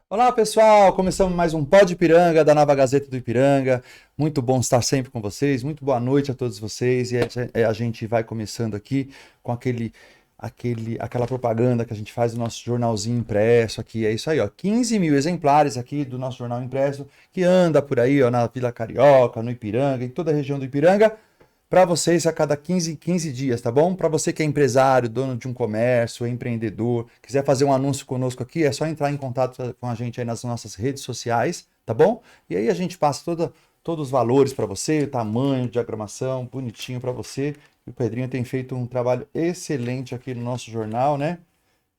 Olá, pessoal! Começamos mais um Pod Ipiranga da Nova Gazeta do Ipiranga. Muito bom estar sempre com vocês. Muito boa noite a todos vocês. E a gente vai começando aqui com aquela propaganda que a gente faz do nosso jornalzinho impresso aqui. É isso aí, ó. 15 mil exemplares aqui do nosso jornal impresso que anda por aí, ó, na Vila Carioca, no Ipiranga, em toda a região do Ipiranga. Para vocês a cada 15 dias, tá bom? Para você que é empresário, dono de um comércio, empreendedor, quiser fazer um anúncio conosco aqui, é só entrar em contato com a gente aí nas nossas redes sociais, tá bom? E aí a gente passa todos os valores para você, o tamanho, diagramação, bonitinho para você. E o Pedrinho tem feito um trabalho excelente aqui no nosso jornal, né?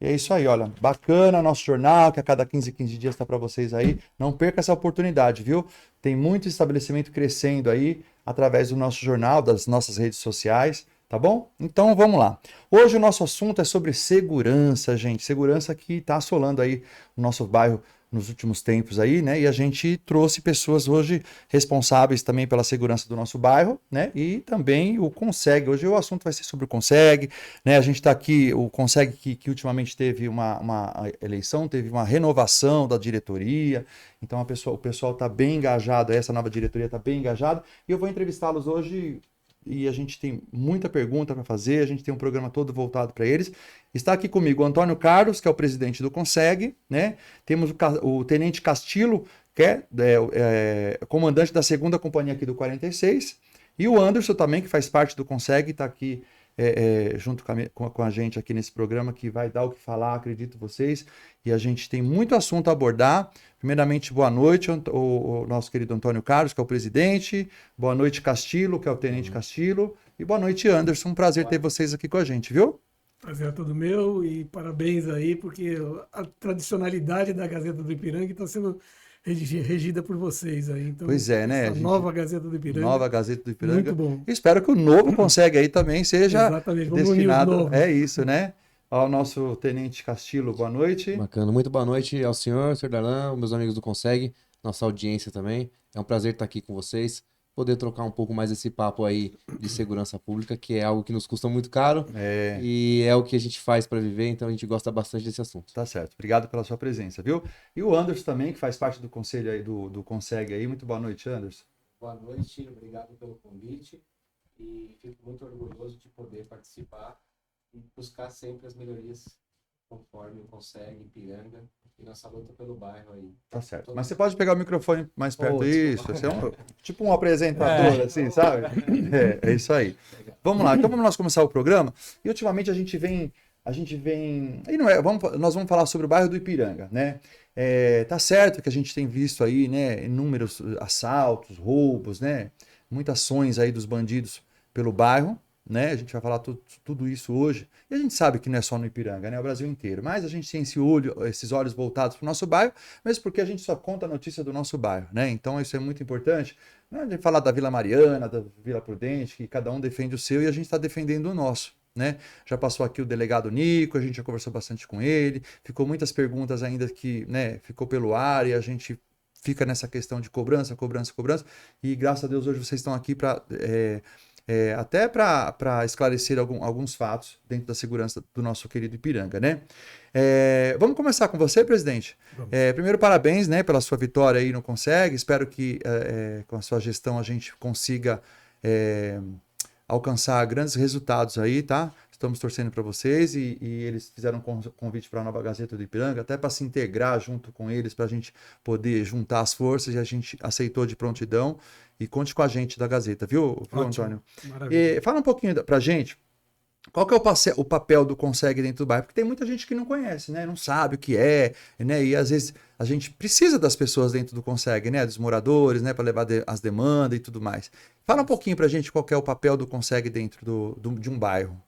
E é isso aí, olha, bacana nosso jornal, que a cada 15 dias está para vocês aí. Não perca essa oportunidade, viu? Tem muito estabelecimento crescendo aí através do nosso jornal, das nossas redes sociais, tá bom? Então vamos lá. Hoje o nosso assunto é sobre segurança, gente. Segurança que está assolando aí o nosso bairro nos últimos tempos aí, né? E a gente trouxe pessoas hoje responsáveis também pela segurança do nosso bairro, né? E também o Conseg. Hoje o assunto vai ser sobre o Conseg, né? A gente está aqui, o Conseg que ultimamente teve uma eleição, teve uma renovação da diretoria, então o pessoal está bem engajado, essa nova diretoria está bem engajada, e eu vou entrevistá-los hoje e a gente tem muita pergunta para fazer, a gente tem um programa todo voltado para eles. Está aqui comigo o Antônio Carlos, que é o presidente do Conseg, né? Temos o Tenente Castillo, que é comandante da segunda companhia aqui do 46, e o Anderson também, que faz parte do Conseg, está aqui junto com a gente aqui nesse programa, que vai dar o que falar, acredito vocês, e a gente tem muito assunto a abordar. Primeiramente, boa noite, o nosso querido Antônio Carlos, que é o presidente, boa noite, Castillo, que é o tenente Castillo, e boa noite, Anderson, um prazer ter vocês aqui com a gente, viu? Prazer é todo meu e parabéns aí, porque a tradicionalidade da Gazeta do Ipiranga está sendo regida por vocês aí. Então, Pois é, né? A essa gente, nova Gazeta do Ipiranga, nova Gazeta do muito Ipiranga, bom. espero que o novo Conseg aí também seja Exatamente, vamos unir os destinado, é novos. isso, né? Ao nosso tenente Castillo, boa noite. Bacana. Muito boa noite ao senhor Darlan, meus amigos do Conseg, nossa audiência também. É um prazer estar aqui com vocês, poder trocar um pouco mais esse papo aí de segurança pública, que é algo que nos custa muito caro É, e é o que a gente faz para viver, então a gente gosta bastante desse assunto. tá certo. Obrigado pela sua presença, viu? E o Anderson também, que faz parte do conselho aí do Conseg aí. Muito boa noite, Anderson. Boa noite, obrigado pelo convite e fico muito orgulhoso de poder participar e buscar sempre as melhorias conforme consegue, Ipiranga e nossa luta pelo bairro aí. Tá certo. Mas você pode pegar o microfone mais perto. Isso, você é tipo um apresentador, assim, sabe? É isso aí. Vamos lá, então vamos nós começar o programa. E ultimamente a gente vem. E não é, nós vamos falar sobre o bairro do Ipiranga, né? Tá certo que a gente tem visto aí, né, inúmeros assaltos, roubos, né? Muitas ações aí dos bandidos pelo bairro, né? A gente vai falar tudo isso hoje. E a gente sabe que não é só no Ipiranga, né? É o Brasil inteiro. Mas a gente tem esses olhos voltados para o nosso bairro, mesmo porque a gente só conta a notícia do nosso bairro, né? Então isso é muito importante. Não é de falar da Vila Mariana, da Vila Prudente, que cada um defende o seu e a gente está defendendo o nosso. Né? Já passou aqui o delegado Nico, a gente já conversou bastante com ele, ficou muitas perguntas ainda que, né, ficou pelo ar e a gente fica nessa questão de cobrança, e graças a Deus hoje vocês estão aqui para até para esclarecer alguns fatos dentro da segurança do nosso querido Ipiranga, né? Vamos começar com você, presidente. Primeiro, parabéns, né, pela sua vitória aí no Conseg. Espero que com a sua gestão a gente consiga alcançar grandes resultados aí, tá? Estamos torcendo para vocês e eles fizeram um convite para a Nova Gazeta do Ipiranga, até para se integrar junto com eles, para a gente poder juntar as forças e a gente aceitou de prontidão. E conte com a gente da Gazeta, viu Antônio? Maravilha. Fala um pouquinho para a gente. Qual que é o papel do Conseg dentro do bairro? Porque tem muita gente que não conhece, né? Não sabe o que é, né? E às vezes a gente precisa das pessoas dentro do Conseg, né? Dos moradores, né? Para levar as demandas e tudo mais. Fala um pouquinho para a gente qual que é o papel do Conseg dentro de um bairro.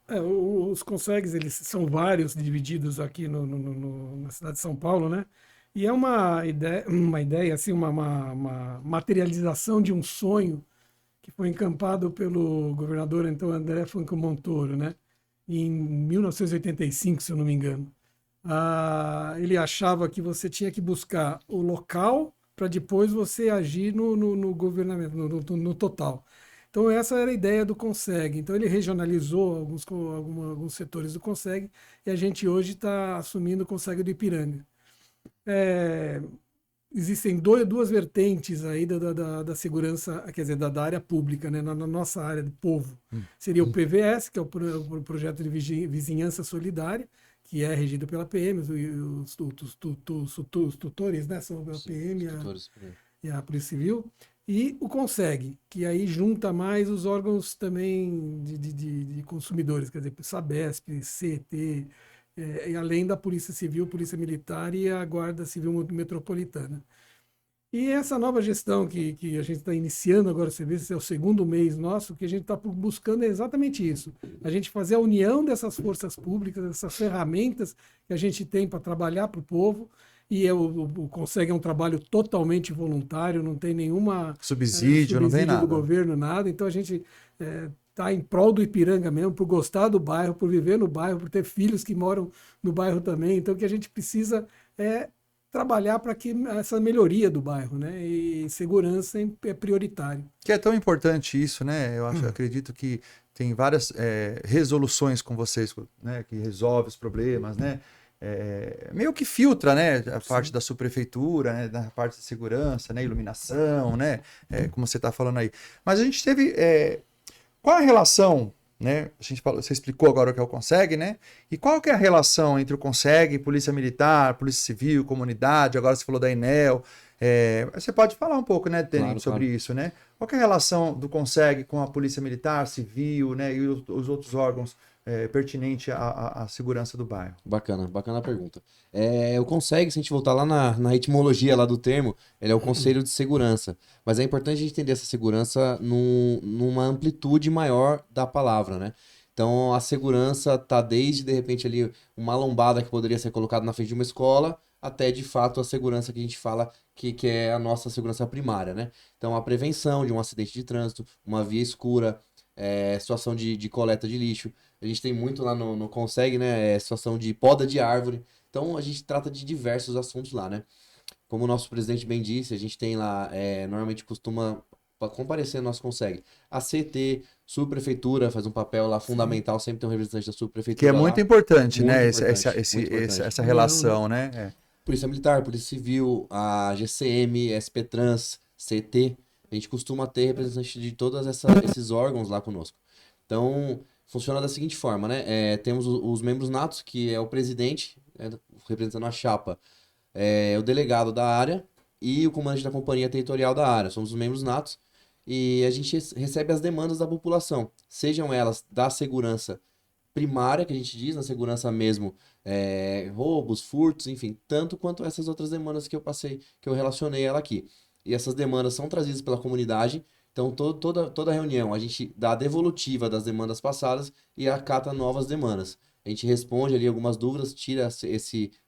Os Consegues, eles são vários, divididos aqui na cidade de São Paulo, né? E é uma ideia assim, uma materialização de um sonho que foi encampado pelo governador então André Franco Montoro, né? Em 1985, se eu não me engano. Ele achava que você tinha que buscar o local para depois você agir no governamento, no total. Então essa era a ideia do Conseg. Então ele regionalizou alguns setores do Conseg e a gente hoje está assumindo o Conseg do Ipiranga. existem duas vertentes aí da segurança, quer dizer, da área pública, né? Na nossa área do povo. Seria o PVS, que é o Projeto de Vizinhança Solidária, que é regido pela PM, os tutores, né? São a PM e a Polícia Civil. E o CONSEG, que aí junta mais os órgãos também de consumidores, quer dizer, Sabesp, CET, e além da Polícia Civil, Polícia Militar e a Guarda Civil Metropolitana. E essa nova gestão que a gente está iniciando agora, você vê, esse é o segundo mês nosso, que a gente está buscando é exatamente isso. A gente fazer a união dessas forças públicas, dessas ferramentas que a gente tem para trabalhar para o povo. E o CONSEG é um trabalho totalmente voluntário, não tem nenhuma Subsídio, não tem nada do governo, nada. Então a gente está em prol do Ipiranga mesmo, por gostar do bairro, por viver no bairro, por ter filhos que moram no bairro também. Então o que a gente precisa é trabalhar para que essa melhoria do bairro, né? E segurança é prioritário. Que é tão importante isso, né? Eu acredito que tem várias resoluções com vocês, né? Que resolve os problemas, né? Meio que filtra, né? A parte da subprefeitura, né? Da parte de segurança, né? Iluminação, né? Como você está falando aí. Mas a gente teve... qual a relação, né? A gente falou, você explicou agora o que é o CONSEG, né? E qual que é a relação entre o CONSEG, Polícia Militar, Polícia Civil, comunidade? Agora você falou da Enel. Você pode falar um pouco, né, Tenente, sobre isso, né? Qual que é a relação do CONSEG com a Polícia Militar, Civil, né? E os outros órgãos pertinentes à segurança do bairro? Bacana a pergunta. O CONSEG, se a gente voltar lá na etimologia lá do termo, ele é o Conselho de Segurança. Mas é importante a gente entender essa segurança numa amplitude maior da palavra, né? Então, a segurança tá desde, de repente, ali uma lombada que poderia ser colocada na frente de uma escola, até, de fato, a segurança que a gente fala que é a nossa segurança primária, né? Então, a prevenção de um acidente de trânsito, uma via escura, situação de coleta de lixo. A gente tem muito lá no CONSEG, né? Situação de poda de árvore. Então, a gente trata de diversos assuntos lá, né? Como o nosso presidente bem disse, a gente tem lá, normalmente costuma comparecer no nosso CONSEG. A CT, subprefeitura, faz um papel lá fundamental, sempre tem um representante da subprefeitura Que é muito lá. importante, Muito né? importante, muito importante. Essa relação, né? Polícia Militar, Polícia Civil, a GCM, SP-Trans, CT. A gente costuma ter representante de todos esses órgãos lá conosco. Então, funciona da seguinte forma, né? Temos os membros natos, que é o presidente, representando a chapa, o delegado da área e o comandante da companhia territorial da área. Somos os membros natos e a gente recebe as demandas da população, sejam elas da segurança primária, que a gente diz, na segurança mesmo, roubos, furtos, enfim, tanto quanto essas outras demandas que eu passei, que eu relacionei ela aqui. E essas demandas são trazidas pela comunidade. Então, toda reunião, a gente dá a devolutiva das demandas passadas e acata novas demandas. A gente responde ali algumas dúvidas,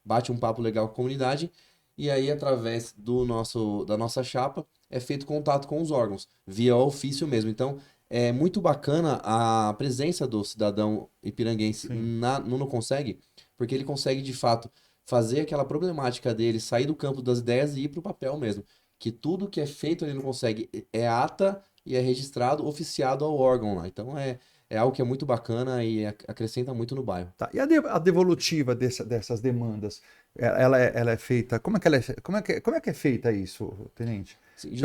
bate um papo legal com a comunidade, e aí, através da nossa chapa, é feito contato com os órgãos, via ofício mesmo. Então, é muito bacana a presença do cidadão ipiranguense no CONSEG, porque ele consegue, de fato, fazer aquela problemática dele, sair do campo das ideias e ir para o papel mesmo. Que tudo que é feito ali no CONSEG é ata e é registrado, oficiado ao órgão lá. Então é algo que é muito bacana e acrescenta muito no bairro. Tá. E a devolutiva dessas demandas, ela é feita? Como é que é feita isso, Tenente? Sim,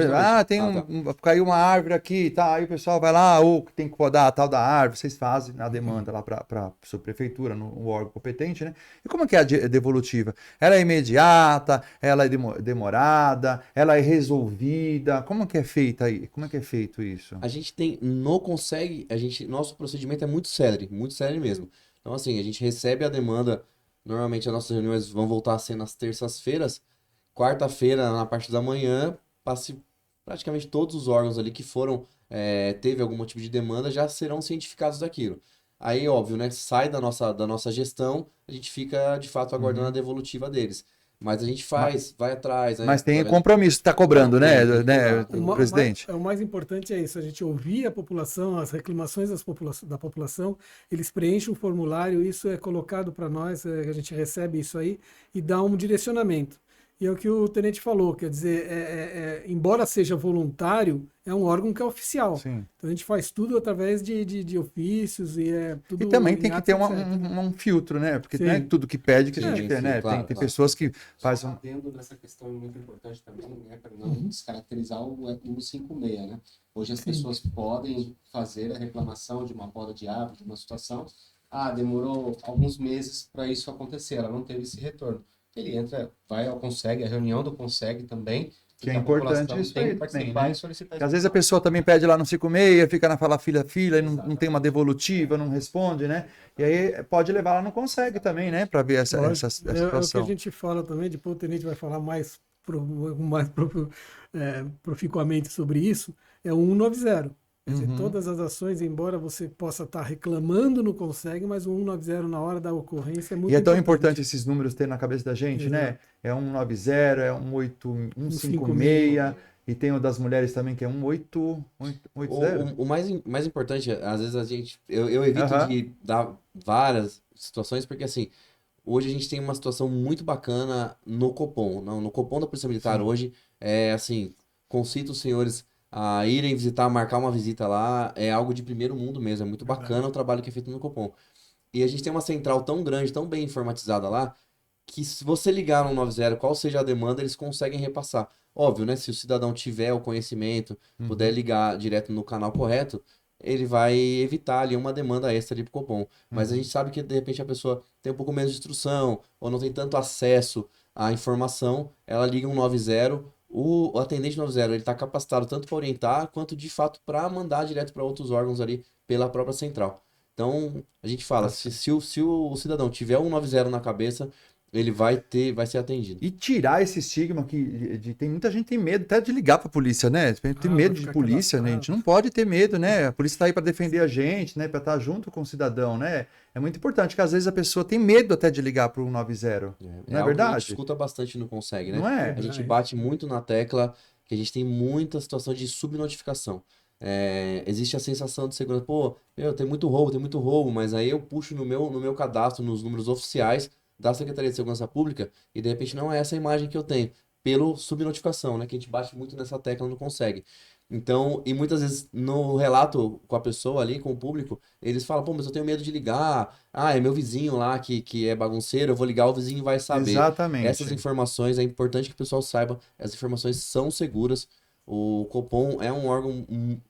Caiu uma árvore aqui, tá? Aí o pessoal vai lá, ou tem que podar a tal da árvore, vocês fazem a demanda lá para a subprefeitura, no órgão competente, né? E como é que é a devolutiva? Ela é imediata, ela é demorada, ela é resolvida? Como é que é feita aí? Como é que é feito isso? A gente tem, no CONSEG, nosso procedimento é muito célere mesmo. Então, assim, a gente recebe a demanda, normalmente as nossas reuniões vão voltar a ser nas terças-feiras, quarta-feira, na parte da manhã, passe praticamente todos os órgãos ali que teve algum tipo de demanda, já serão cientificados daquilo. Aí, óbvio, né, sai da nossa gestão, a gente fica, de fato, aguardando a devolutiva deles. Mas a gente vai atrás. Mas tem compromisso, está cobrando, né, presidente? O mais importante é isso, a gente ouvir a população, as reclamações da população, eles preenchem um formulário, isso é colocado para nós, a gente recebe isso aí e dá um direcionamento. E é o que o tenente falou, quer dizer, embora seja voluntário, é um órgão que é oficial. Sim. Então a gente faz tudo através de ofícios e é tudo. E também em tem que atos, ter etc. um filtro, né? Porque não é Sim. tudo que pede que a Sim, gente quer, sim, né? claro, Tem claro. pessoas que fazem. Adendo nessa questão muito importante também, né, para não descaracterizar o 156, né? Hoje as pessoas podem fazer a reclamação de uma poda de árvore, de uma situação. Ah, demorou alguns meses para isso acontecer, ela não teve esse retorno. Ele entra, vai ao Conseg, a reunião do Conseg também, Que é porque a importante população isso tem aí que também, participar né? e solicitar Porque às vezes a informação. pessoa também pede lá no 56, fica na fala fila, e não tem uma Exatamente. devolutiva, não responde, né? E aí pode levar lá no Consegue também, né? Para ver essa Lógico. essa É o que a situação. gente fala também, depois o tenente vai falar mais proficuamente sobre isso, é o 190. Quer dizer, Uhum. todas as ações, embora você possa estar reclamando, não consegue, mas o 190 na hora da ocorrência é muito E é tão importante esses números ter na cabeça da gente, né? Exato. É 190, é 156, 156. e tem o das mulheres também, que é 180. O mais importante, às vezes eu evito Aham. de dar várias situações, porque assim, hoje a gente tem uma situação muito bacana no Copom. No Copom da Polícia Militar Sim. hoje, assim, concito os senhores a irem visitar, marcar uma visita lá, é algo de primeiro mundo mesmo, é muito bacana o trabalho que é feito no Copom. E a gente tem uma central tão grande, tão bem informatizada lá, que se você ligar no 90, qual seja a demanda, eles conseguem repassar. Óbvio, né? Se o cidadão tiver o conhecimento, puder ligar direto no canal correto, ele vai evitar ali uma demanda extra ali pro Copom. Mas a gente sabe que de repente a pessoa tem um pouco menos de instrução, ou não tem tanto acesso à informação, ela liga um 90, o atendente 90, ele está capacitado tanto para orientar, quanto de fato para mandar direto para outros órgãos ali pela própria central. Então, a gente fala, se o cidadão tiver um 90 na cabeça, ele vai ser atendido. E tirar esse estigma tem muita gente tem medo até de ligar para a polícia, né? Tem medo de ficar polícia, né? A gente não pode ter medo, né? A polícia está aí para defender a gente, né? Para estar junto com o cidadão, né? É muito importante que às vezes a pessoa tem medo até de ligar para o 90. Não é algo que a gente verdade? escuta bastante no Conseg, né? Não é? A gente bate muito na tecla que a gente tem muita situação de subnotificação. Existe a sensação de segurança, pô, tem muito roubo, mas aí eu puxo no meu cadastro, nos números oficiais da Secretaria de Segurança Pública, e de repente não é essa a imagem que eu tenho, pelo subnotificação, né? Que a gente bate muito nessa tecla no Conseg. Então, e muitas vezes no relato com a pessoa ali, com o público, eles falam, pô, mas eu tenho medo de ligar, é meu vizinho lá que é bagunceiro, eu vou ligar, o vizinho vai saber. Essas Exatamente. informações, é importante que o pessoal saiba, essas informações são seguras. O Copom é um órgão,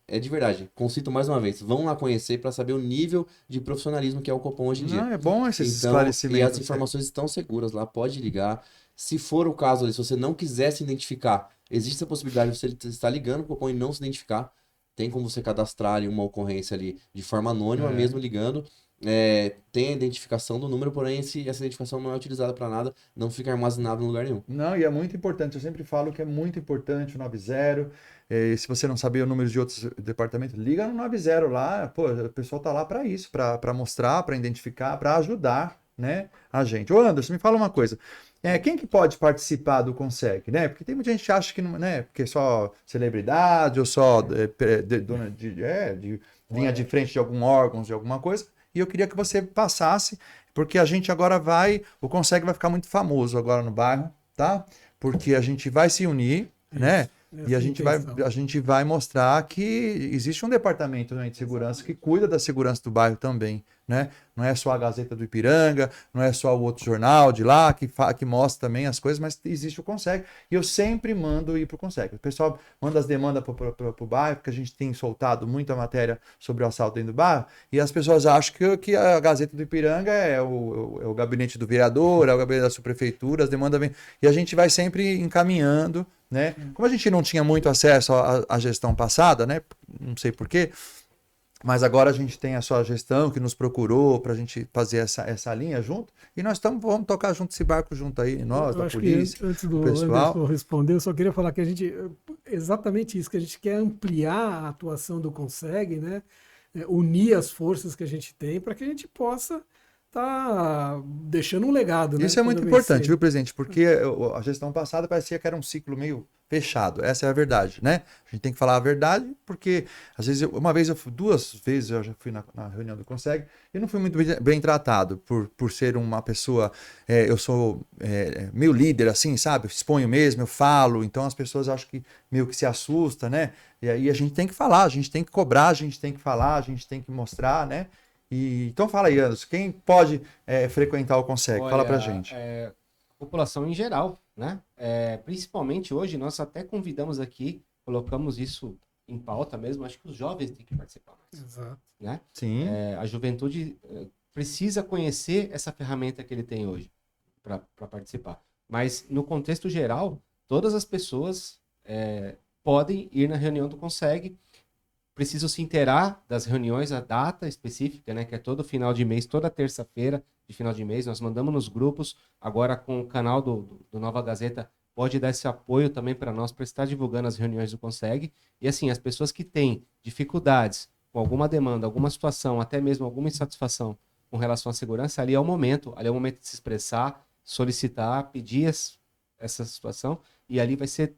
é de verdade, concito mais uma vez, vão lá conhecer para saber o nível de profissionalismo que é o Copom hoje em dia. Não, é bom esses Então, e as esclarecimentos. informações estão seguras lá, pode ligar. Se for o caso, se você não quiser se identificar, existe a possibilidade de você estar ligando para o Copom e não se identificar. Tem como você cadastrar ali uma ocorrência ali de forma anônima, mesmo ligando. Tem a identificação do número, porém essa identificação não é utilizada para nada, não fica armazenado em lugar nenhum. Não, e é muito importante. Eu sempre falo que é muito importante o 90. Se você não saber o número de outros departamentos, liga no 90 lá. Pô, o pessoal tá lá para isso, para mostrar, para identificar, para ajudar, né, a gente. Ô Anderson, me fala uma coisa. Quem que pode participar do Conseg, né? Porque tem muita gente que acha que não, né? Porque só celebridade ou só dona de linha de frente de algum órgão, de alguma coisa. E eu queria que você passasse, porque a gente agora o Conseg vai ficar muito famoso agora no bairro, tá? Porque a gente vai se unir, né? E a gente vai mostrar que existe um departamento, né, de segurança que cuida da segurança do bairro também, né? Não é só a Gazeta do Ipiranga, não é só o outro jornal de lá que mostra também as coisas, mas existe o Conseg. E eu sempre mando ir para o Conseg. O pessoal manda as demandas para o bairro, porque a gente tem soltado muita matéria sobre o assalto dentro do bairro, e as pessoas acham que a Gazeta do Ipiranga é o gabinete do vereador, é o gabinete da subprefeitura, as demandas vêm. E a gente vai sempre encaminhando, né? Como a gente não tinha muito acesso à gestão passada, né? Não sei porquê, mas agora a gente tem a sua gestão que nos procurou para a gente fazer essa linha junto, e nós vamos tocar junto esse barco junto aí, nós, da polícia, antes do pessoal. Anderson responder, eu só queria falar que exatamente isso, que a gente quer ampliar a atuação do Conseg, né? Unir as forças que a gente tem para que a gente possa tá deixando um legado, né? Isso é muito importante, viu, presidente? Porque a gestão passada parecia que era um ciclo meio fechado. Essa é a verdade, né? A gente tem que falar a verdade, porque às vezes, duas vezes eu já fui na reunião do Consegue e não fui muito bem tratado por ser uma pessoa, eu sou meio líder assim, sabe? Eu exponho mesmo, eu falo, então as pessoas acham que meio que se assusta, né? E aí a gente tem que falar, a gente tem que cobrar, a gente tem que falar, a gente tem que mostrar, né? Então fala aí, Anderson, quem pode frequentar o Consegue? Fala pra gente. População em geral, né? Principalmente hoje, nós até convidamos aqui, colocamos isso em pauta mesmo, acho que os jovens têm que participar mais, Exato. né? Sim. A juventude precisa conhecer essa ferramenta que ele tem hoje para participar. Mas, no contexto geral, todas as pessoas podem ir na reunião do Consegue, precisam se inteirar das reuniões, a data específica, né? Que é todo final de mês, toda terça-feira de final de mês, nós mandamos nos grupos, agora com o canal do Nova Gazeta, pode dar esse apoio também para nós, para estar divulgando as reuniões do Consegue. E assim, as pessoas que têm dificuldades com alguma demanda, alguma situação, até mesmo alguma insatisfação com relação à segurança, ali é o momento de se expressar, solicitar, pedir essa situação, e ali vai ser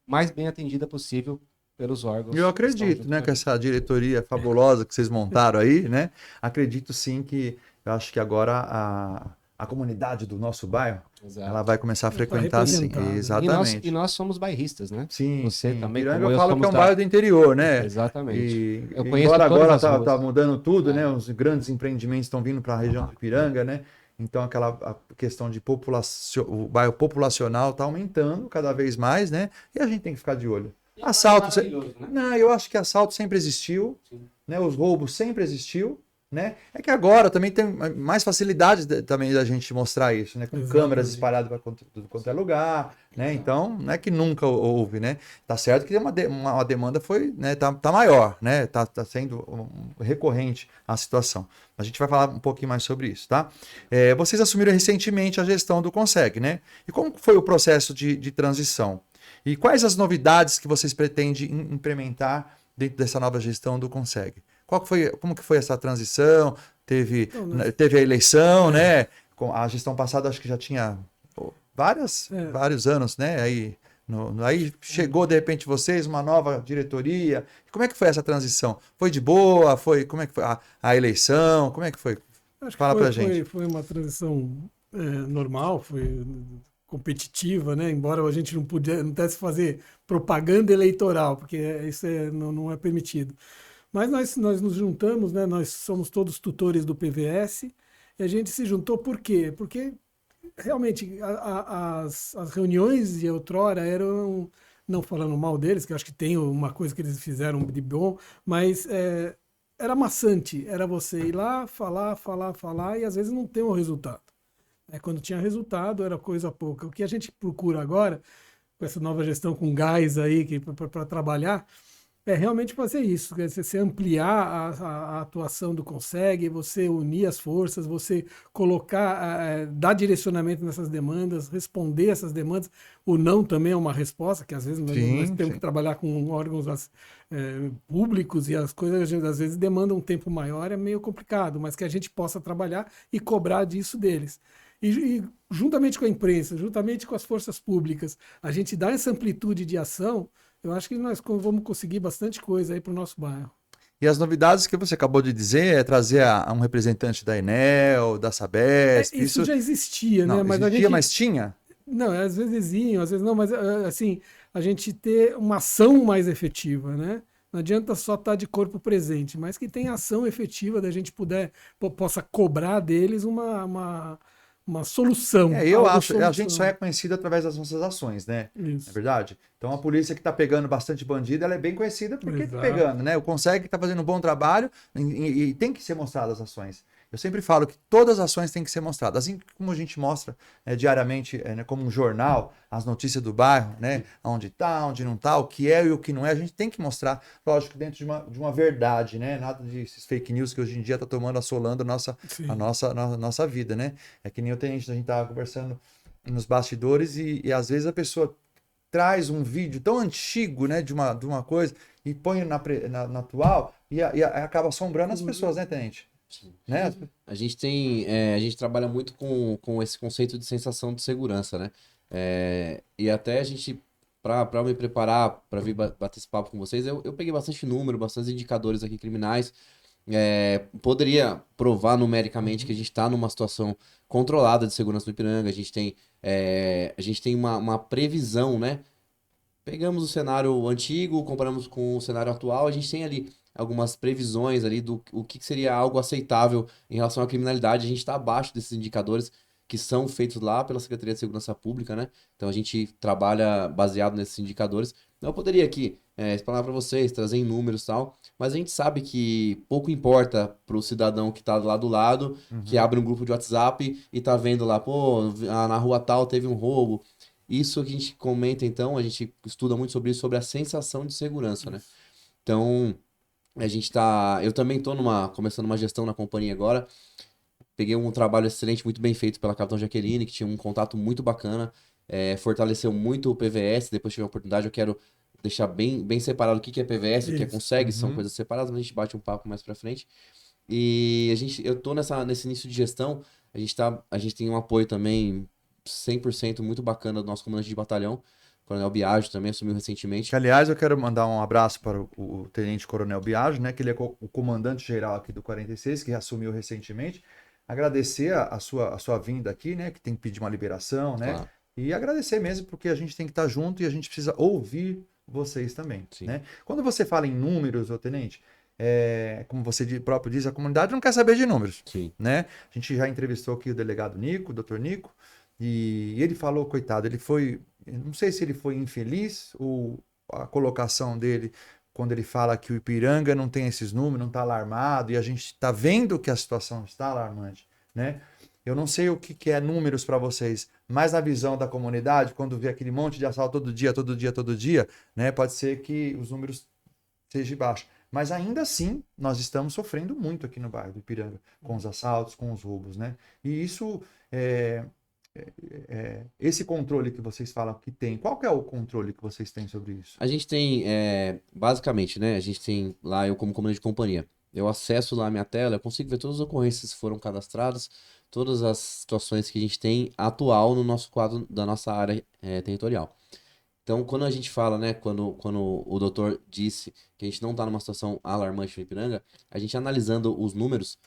mais bem atendida possível pelos órgãos. Eu acredito, né, com essa diretoria fabulosa que vocês montaram aí, né? Acredito sim que eu acho que agora a comunidade do nosso bairro, Exato. ela vai começar a frequentar sim. representada. Exatamente. E nós somos bairristas, né? Sim, Você sim. também, Piranga como eu falo que é um somos bairro do interior, né? Exatamente. E Eu conheço embora todas agora as ruas. tá mudando tudo, né? Os grandes empreendimentos estão vindo para a região do Ipiranga, né? Então a questão de população, o bairro populacional está aumentando cada vez mais, né? E a gente tem que ficar de olho. Assalto, Maravilhoso, né? não, eu acho que assalto sempre existiu, Sim. né? Os roubos sempre existiu, né? É que agora também tem mais facilidade também da gente mostrar isso, né? Com Exatamente. câmeras espalhadas para tudo quanto é lugar, né? Então, não é que nunca houve, né? Tá certo que uma demanda foi, né? Tá maior, né? Tá sendo recorrente a situação. A gente vai falar um pouquinho mais sobre isso, tá? Vocês assumiram recentemente a gestão do Consegue, né? E como foi o processo de transição? E quais as novidades que vocês pretendem implementar dentro dessa nova gestão do Consegue? Como que foi essa transição? Teve a eleição, né? A gestão passada acho que já tinha vários anos, né? Aí chegou de repente vocês, uma nova diretoria. Como é que foi essa transição? Foi de boa? Como é que foi a eleição? Como é que foi? Acho que Fala pra gente. Foi uma transição normal, foi competitiva, né? Embora a gente não pudesse fazer propaganda eleitoral, porque isso não é permitido. Mas nós nos juntamos, né? Nós somos todos tutores do PVS, e a gente se juntou por quê? Porque realmente as reuniões de outrora eram, não falando mal deles, que eu acho que tem uma coisa que eles fizeram de bom, mas era maçante, era você ir lá, falar, e às vezes não tem um resultado. Quando tinha resultado, era coisa pouca. O que a gente procura agora, com essa nova gestão com gás aí para trabalhar, é realmente fazer isso, você ampliar a atuação do Consegue, você unir as forças, você colocar, dar direcionamento nessas demandas, responder essas demandas. O não também é uma resposta, que às vezes nós temos que trabalhar com órgãos públicos e as coisas às vezes demandam um tempo maior, é meio complicado, mas que a gente possa trabalhar e cobrar disso deles. E juntamente com a imprensa, juntamente com as forças públicas, a gente dá essa amplitude de ação, eu acho que nós vamos conseguir bastante coisa aí para o nosso bairro. E as novidades que você acabou de dizer é trazer um representante da Enel, da Sabesp. Isso já existia, não, né? Mas existia, mas tinha? Não, às vezes iam, às vezes não, mas assim, a gente ter uma ação mais efetiva, né? Não adianta só estar de corpo presente, mas que tenha ação efetiva da gente possa cobrar deles uma solução. Eu acho, a gente só é conhecido através das nossas ações, né? Isso. É verdade? Então a polícia que está pegando bastante bandido, ela é bem conhecida porque está Exato. pegando, né? O Consegue está fazendo um bom trabalho e tem que ser mostradas as ações. Eu sempre falo que todas as ações têm que ser mostradas, assim como a gente mostra diariamente, né, como um jornal, as notícias do bairro, né? Onde está, onde não está, o que é e o que não é, a gente tem que mostrar, lógico, dentro de uma verdade, né? Nada desses fake news que hoje em dia está assolando a nossa vida, né? É que nem a gente estava conversando nos bastidores e às vezes a pessoa traz um vídeo tão antigo, né, de uma coisa e põe na atual e acaba assombrando as pessoas, né, Tenente? Sim. Né? A gente trabalha muito com esse conceito de sensação de segurança, né? E até a gente para me preparar para vir bater esse papo com vocês, eu peguei bastante número, bastante indicadores aqui criminais. Poderia provar numericamente que a gente está numa situação controlada de segurança do Ipiranga. A gente tem uma previsão, né? Pegamos o cenário antigo, comparamos com o cenário atual, a gente tem ali algumas previsões ali do o que seria algo aceitável em relação à criminalidade. A gente está abaixo desses indicadores que são feitos lá pela Secretaria de Segurança Pública, né? Então a gente trabalha baseado nesses indicadores. Eu poderia aqui explanar para vocês, trazer em números e tal, mas a gente sabe que pouco importa para o cidadão que está lá do lado, que abre um grupo de WhatsApp e tá vendo lá, pô, na rua tal teve um roubo. Isso que a gente comenta, então, a gente estuda muito sobre isso, sobre a sensação de segurança, né? Então, eu também estou começando uma gestão na companhia agora. Peguei um trabalho excelente, muito bem feito pela Capitão Jaqueline, que tinha um contato muito bacana, fortaleceu muito o PVS. Depois tive a oportunidade, eu quero deixar bem separado o que é PVS, o que é Isso. Consegue, são coisas separadas, mas a gente bate um papo mais pra frente. E eu tô nesse início de gestão, a gente tem um apoio também 100% muito bacana do nosso comandante de batalhão, Coronel Biagio, também assumiu recentemente. Que, aliás, eu quero mandar um abraço para o Tenente Coronel Biagio, né? Que ele é o comandante-geral aqui do 46, que assumiu recentemente. Agradecer a sua vinda aqui, né? Que tem que pedir uma liberação, né? Claro. E agradecer mesmo, porque a gente tem que estar junto e a gente precisa ouvir vocês também, Sim. né? Quando você fala em números, ô Tenente, como você próprio diz, a comunidade não quer saber de números, Sim. né? A gente já entrevistou aqui o delegado Nico, o doutor Nico, e ele falou, coitado, não sei se ele foi infeliz ou a colocação dele quando ele fala que o Ipiranga não tem esses números, não está alarmado, e a gente está vendo que a situação está alarmante, né? Eu não sei o que é números para vocês, mas na visão da comunidade, quando vê aquele monte de assalto todo dia, né? Pode ser que os números sejam baixos. Mas ainda assim, nós estamos sofrendo muito aqui no bairro do Ipiranga, com os assaltos, com os roubos, né? E isso esse controle que vocês falam que tem, qual que é o controle que vocês têm sobre isso? A gente tem, basicamente, né? A gente tem lá, eu como comandante de companhia, eu acesso lá a minha tela, eu consigo ver todas as ocorrências que foram cadastradas, todas as situações que a gente tem atual no nosso quadro da nossa área territorial. Então, quando a gente fala, né, quando o doutor disse que a gente não está numa situação alarmante no Ipiranga, a gente analisando os números,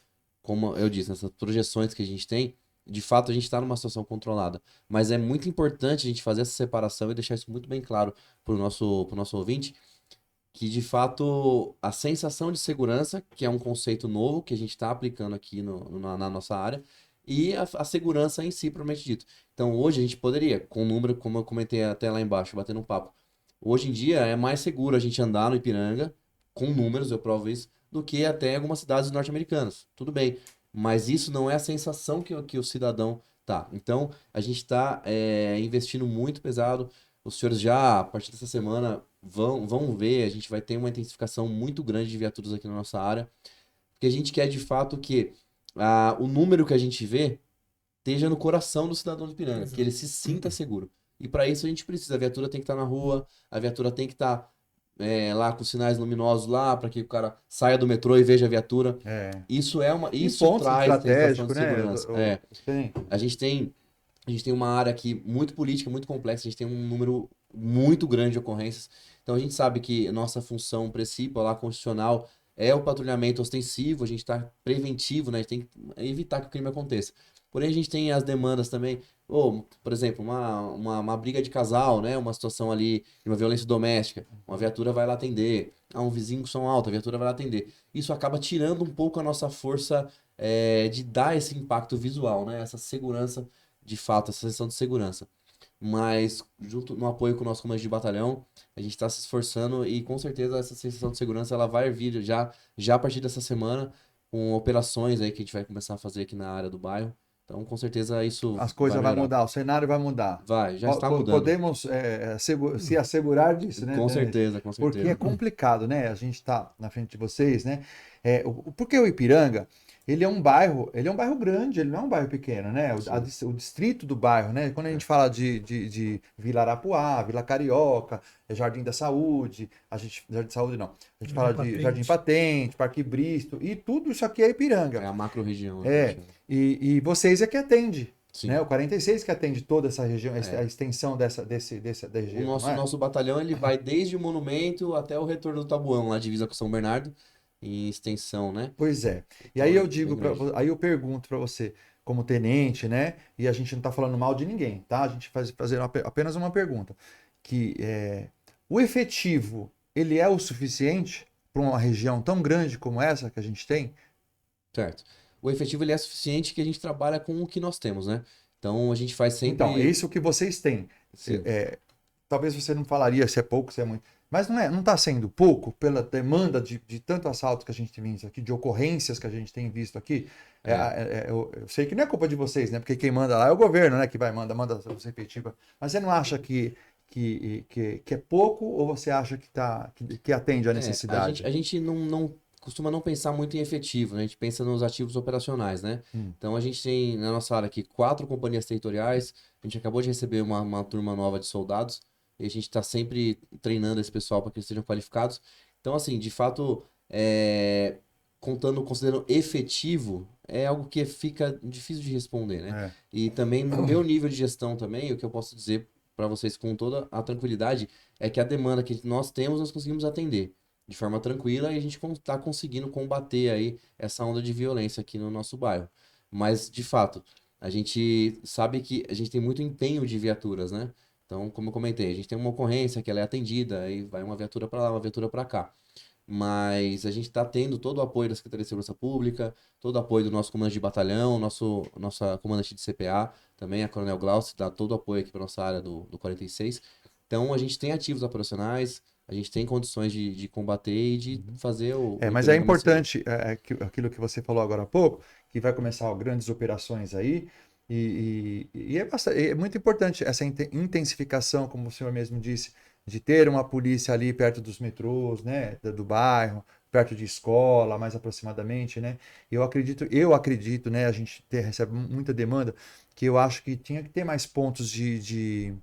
como eu disse, nessas projeções que a gente tem, de fato a gente está numa situação controlada. Mas é muito importante a gente fazer essa separação e deixar isso muito bem claro para o nosso ouvinte, que de fato a sensação de segurança, que é um conceito novo que a gente está aplicando aqui na nossa área, e a segurança em si, propriamente dito. Então hoje a gente poderia, com o número, como eu comentei até lá embaixo, batendo um papo, hoje em dia é mais seguro a gente andar no Ipiranga, com números, eu provo isso, do que até algumas cidades norte-americanas. Tudo bem, mas isso não é a sensação que o cidadão tá. Então a gente está investindo muito pesado. Os senhores já, a partir dessa semana, vão ver, a gente vai ter uma intensificação muito grande de viaturas aqui na nossa área, porque a gente quer de fato que o número que a gente vê esteja no coração do cidadão de Ipiranga, que ele se sinta seguro. E para isso a gente precisa, a viatura tem que estar na rua, a viatura tem que estar lá com sinais luminosos lá, para que o cara saia do metrô e veja a viatura. Isso traz a sensação de segurança. A gente tem uma área aqui muito política, muito complexa, a gente tem um número muito grande de ocorrências. Então a gente sabe que nossa função principal lá, constitucional, é o patrulhamento ostensivo, a gente está preventivo, né? A gente tem que evitar que o crime aconteça. Porém, a gente tem as demandas também, por exemplo, uma briga de casal, né? Uma situação ali de uma violência doméstica, uma viatura vai lá atender, um vizinho com som alto, a viatura vai lá atender. Isso acaba tirando um pouco a nossa força de dar esse impacto visual, né? Essa segurança, de fato, essa sensação de segurança. Mas, junto no apoio com o nosso comandante de batalhão, a gente está se esforçando e com certeza essa sensação de segurança ela vai vir já a partir dessa semana com operações aí que a gente vai começar a fazer aqui na área do bairro. Então, com certeza isso as coisas vai vão mudar, o cenário vai mudar. Já está mudando. Podemos se assegurar disso, né? Com certeza, com certeza. Porque é complicado, né? A gente está na frente de vocês, né? Porque o Ipiranga, ele é um bairro grande, ele não é um bairro pequeno, né? O distrito do bairro, né? Quando a gente fala de Vila Arapuá, Vila Carioca, Jardim da Saúde, Jardim da Saúde não, a gente fala de Jardim Patente, Parque Bristo, e tudo isso aqui é Ipiranga. É a macro-região. E vocês é que atende Sim. né? O 46 que atende toda essa região, É. a extensão da região. O não é? nosso batalhão ele vai desde o monumento até o retorno do Tabuão, lá divisa com São Bernardo, em extensão, né? Pois é. E Então, aí eu é digo bem grande. aí eu pergunto para você, como tenente, né? E a gente não está falando mal de ninguém, tá? A gente fazer apenas uma pergunta, que o efetivo, ele é o suficiente para uma região tão grande como essa que a gente tem? Certo. O efetivo ele é suficiente que a gente trabalha com o que nós temos, né? Então a gente faz Então, é sempre. isso que vocês têm. Sim. Talvez você não falaria se é pouco, se é muito. Mas não está sendo pouco pela demanda de tanto assalto que a gente tem visto aqui, de ocorrências que a gente tem visto aqui. Eu sei que não é culpa de vocês, né? Porque quem manda lá é o governo, né? Que manda os efetivos. Mas você não acha que é pouco ou você acha que atende à necessidade? A gente não costuma não pensar muito em efetivo, né? A gente pensa nos ativos operacionais, né? Então a gente tem na nossa área aqui 4 companhias territoriais. A gente acabou de receber uma turma nova de soldados e a gente está sempre treinando esse pessoal para que eles sejam qualificados. Então, assim, de fato, considerando efetivo, é algo que fica difícil de responder, né? É. E também no meu nível de gestão também, o que eu posso dizer para vocês com toda a tranquilidade é que a demanda que nós temos, nós conseguimos atender de forma tranquila e a gente está conseguindo combater aí essa onda de violência aqui no nosso bairro. Mas, de fato, a gente sabe que a gente tem muito empenho de viaturas, né? Então, como eu comentei, a gente tem uma ocorrência que ela é atendida, aí vai uma viatura para lá, uma viatura para cá. Mas a gente está tendo todo o apoio da Secretaria de Segurança Pública, todo o apoio do nosso comandante de batalhão, nossa comandante de CPA, também a Coronel Glaucio, dá todo o apoio aqui para nossa área do 46. Então a gente tem ativos operacionais, a gente tem condições de combater e de fazer o Mas é Ipiranga mais seguro. importante aquilo que você falou agora há pouco, que vai começar grandes operações aí, e é muito importante essa intensificação, como o senhor mesmo disse, de ter uma polícia ali perto dos metrôs, né, do bairro, perto de escola, mais aproximadamente, né? Eu acredito, né, a gente recebe muita demanda, que eu acho que tinha que ter mais pontos de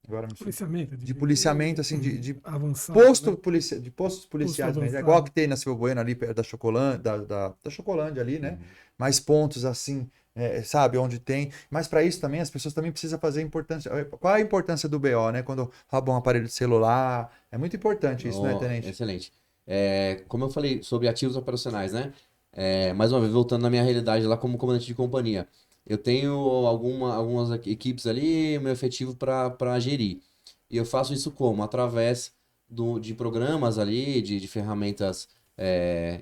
agora me Policiamento. de policiamento, assim, de avançado, posto né? de postos policiais mesmo. É avançado. igual que tem na Silva Bueno ali perto da Chocolândia, da Chocolândia ali, né? Mais pontos assim, sabe, onde tem. Mas para isso também as pessoas também precisam fazer importância. Qual a importância do BO, né? Quando roubam um aparelho de celular. É muito importante isso, né, Tenente? Excelente. Como eu falei sobre ativos operacionais, né? Mais uma vez, voltando na minha realidade lá como comandante de companhia. Eu tenho algumas equipes ali, meu efetivo para gerir. E eu faço isso como? Através de programas ali, de ferramentas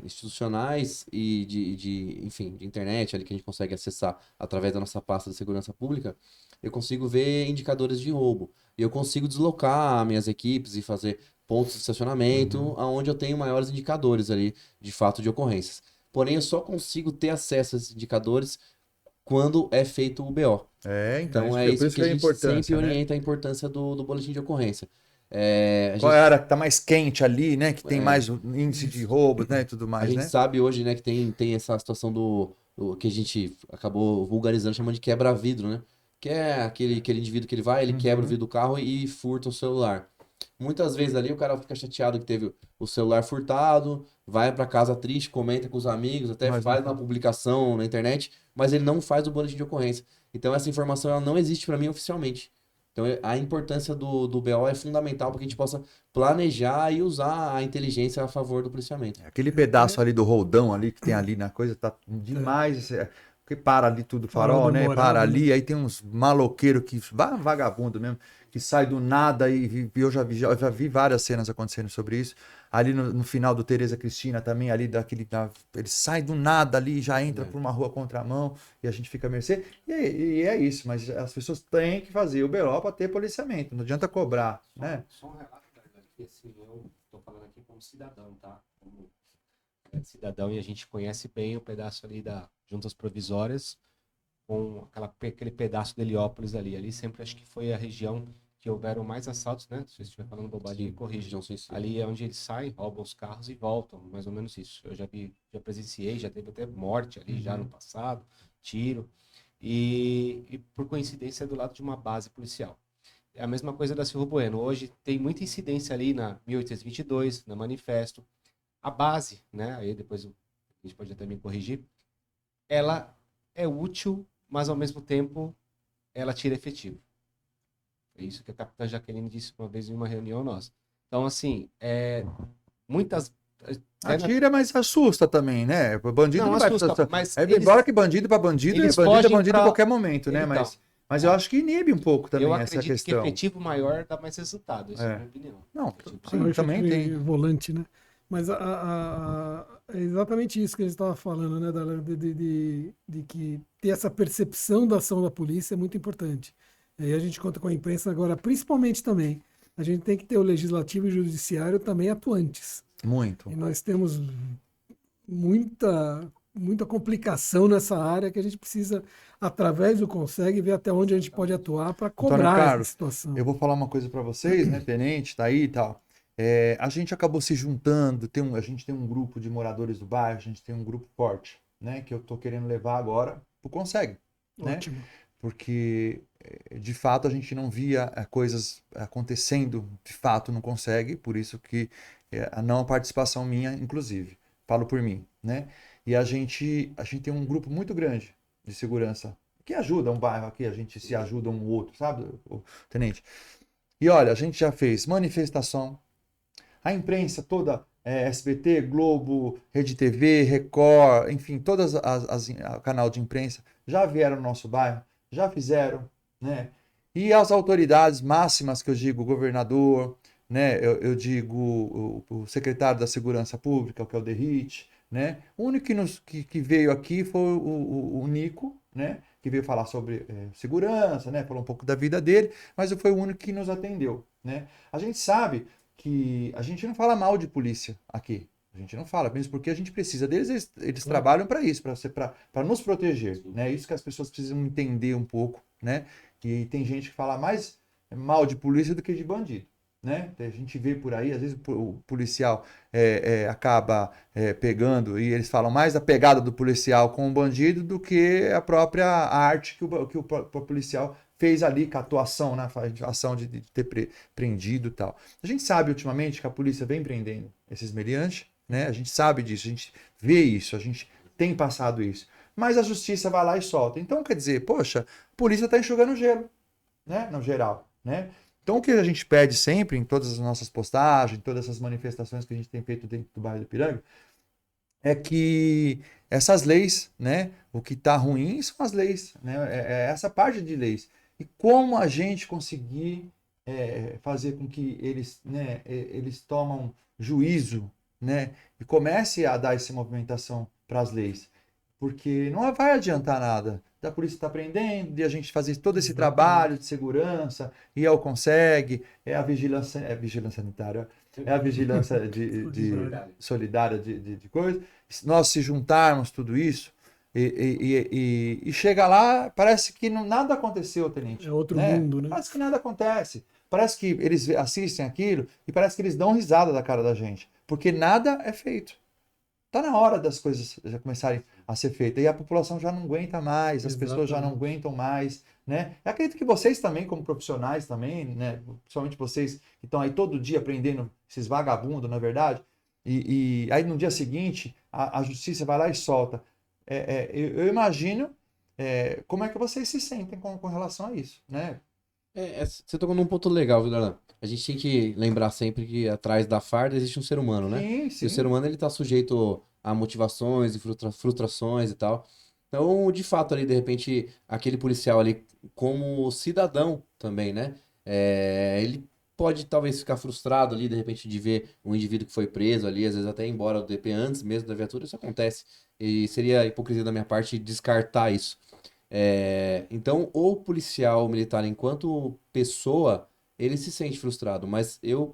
institucionais e enfim, de internet ali que a gente consegue acessar através da nossa pasta de segurança pública. Eu consigo ver indicadores de roubo. E eu consigo deslocar minhas equipes e fazer pontos de estacionamento, onde eu tenho maiores indicadores ali, de fato, de ocorrências. Porém, eu só consigo ter acesso a esses indicadores quando é feito o BO. Então, Então, é por isso isso que que a é a gente sempre importância, né? orienta a importância do boletim de ocorrência. A Qual é gente, a área que tá mais quente ali, né? Que tem é, mais índice de roubos, né? E tudo a mais, gente né? sabe hoje, né, que tem essa situação do que a gente acabou vulgarizando, chamando de quebra-vidro, né? Que é aquele indivíduo que ele quebra o vidro do carro e furta o celular. Muitas vezes ali o cara fica chateado que teve o celular furtado, vai para casa triste, comenta com os amigos, até Mas faz não- uma publicação na internet, mas ele não faz o boletim de ocorrência. Então essa informação ela não existe para mim oficialmente. Então a importância do BO é fundamental para que a gente possa planejar e usar a inteligência a favor do policiamento. Aquele pedaço ali do roldão ali que tem ali na coisa, tá demais. Porque para ali tudo, Farol farol, né? Para demorado, né? ali, aí tem uns maloqueiros que. Vagabundo mesmo, que sai do nada eu já vi várias cenas acontecendo sobre isso. Ali no final do Tereza Cristina também, ali ele sai do nada ali, já entra por uma rua contramão e a gente fica a mercê. E é isso, mas as pessoas têm que fazer o BO para ter policiamento, não adianta cobrar, né? Só um relato, Gargano, que assim, eu tô falando aqui como cidadão, tá? Como Cidadão, e a gente conhece bem o pedaço ali da Juntas Provisórias com aquele pedaço de Heliópolis ali. Ali sempre acho que foi a região que houveram mais assaltos, né? Se eu estiver falando bobagem, me corrija. Região sensível. Ali é onde eles saem, roubam os carros e voltam, mais ou menos isso. Eu já presenciei, já teve até morte ali já no passado, tiro. E por coincidência é do lado de uma base policial. É a mesma coisa da Silva Bueno. Hoje tem muita incidência ali na 1822, na Manifesto. A base, né? Aí depois a gente pode até me corrigir. Ela é útil, mas ao mesmo tempo ela tira efetivo. É isso que a capitã Jaqueline disse uma vez em uma reunião nossa. Então, assim, muitas... Atira, mas assusta também, né? O bandido Não, não vai assusta, assustar. mas Embora que bandido para bandido, eles bandido é fogem bandido pra- a qualquer momento, né? Então, Mas eu acho que inibe um pouco também eu essa acredito que questão. efetivo maior dá mais resultado, essa é a minha opinião. Não, Efetivo sim, Eu acho também que tem. volante, né? Mas é exatamente isso que a gente estava falando, né, de que ter essa percepção da ação da polícia é muito importante. E aí a gente conta com a imprensa agora, principalmente também. A gente tem que ter o legislativo e o judiciário também atuantes. Muito. E nós temos muita complicação nessa área que a gente precisa, através do Consegue, ver até onde a gente pode atuar para cobrar essa Carlos, situação. Eu vou falar uma coisa para vocês, né? Tenente, tá aí e tal. A gente acabou se juntando, a gente tem um grupo de moradores do bairro, a gente tem um grupo forte, né? Que eu tô querendo levar agora pro Consegue, né? Ótimo. Porque de fato a gente não via coisas acontecendo de fato não consegue, por isso que a não participação minha, inclusive, falo por mim, né? E a gente tem um grupo muito grande de segurança que ajuda um bairro aqui, a gente se ajuda um outro, sabe, tenente? E olha, a gente já fez manifestação, a imprensa toda, SBT, Globo, Rede TV, Record, enfim, todas o canal de imprensa já vieram no nosso bairro, já fizeram, né? E as autoridades máximas que eu digo, o governador, né? Eu digo o secretário da Segurança Pública, que é o Derrite, né? O único que veio aqui foi o Nico, né? Que veio falar sobre segurança, né? Falou um pouco da vida dele, mas foi o único que nos atendeu, né? A gente sabe que a gente não fala mal de polícia aqui. A gente não fala, mesmo porque a gente precisa deles, eles trabalham para isso, para nos proteger, né? Isso que as pessoas precisam entender um pouco, né? E tem gente que fala mais mal de polícia do que de bandido, né? A gente vê por aí, às vezes o policial acaba pegando, e eles falam mais da pegada do policial com o bandido do que a própria arte que o policial fez ali com a atuação, né? A ação de ter prendido e tal. A gente sabe ultimamente que a polícia vem prendendo esses meliantes, né? A gente sabe disso, a gente vê isso, a gente tem passado isso. Mas a justiça vai lá e solta. Então, quer dizer, poxa, a polícia está enxugando gelo, né? No geral, né? Então, o que a gente pede sempre em todas as nossas postagens, em todas essas manifestações que a gente tem feito dentro do bairro do Ipiranga, é que essas leis, né? O que está ruim são as leis, né? Essa parte de leis. E como a gente conseguir fazer com que eles, né, eles tomam juízo, né? E comece a dar essa movimentação para as leis. Porque não vai adiantar nada da polícia estar prendendo, de a gente fazer todo esse trabalho de segurança, e ao Consegue, a vigilância sanitária, a vigilância solidária de coisas. Nós se juntarmos tudo isso, e chega lá, parece que nada aconteceu, tenente. É outro né? mundo, né? Parece que nada acontece. Parece que eles assistem aquilo e parece que eles dão risada da cara da gente. Porque nada é feito. Tá na hora das coisas já começarem a ser feitas. E a população já não aguenta mais, as pessoas já não aguentam mais, né? Eu acredito que vocês também, como profissionais também, né? Principalmente vocês que estão aí todo dia aprendendo esses vagabundos, na é verdade. E aí no dia seguinte, a justiça vai lá e solta. Eu imagino como é que vocês se sentem com relação a isso, né? Você tocou num ponto legal, viu, Darlan? A gente tem que lembrar sempre que atrás da farda existe um ser humano, né? Sim, E o sim. ser humano ele tá sujeito a motivações e frustrações e tal. Então, de fato, ali, de repente, aquele policial ali, como cidadão também, né? Ele pode talvez ficar frustrado ali, de repente, de ver um indivíduo que foi preso ali, às vezes até ir embora do DP antes mesmo da viatura, isso acontece. E seria hipocrisia da minha parte descartar isso. Então, o policial militar, enquanto pessoa, ele se sente frustrado, mas eu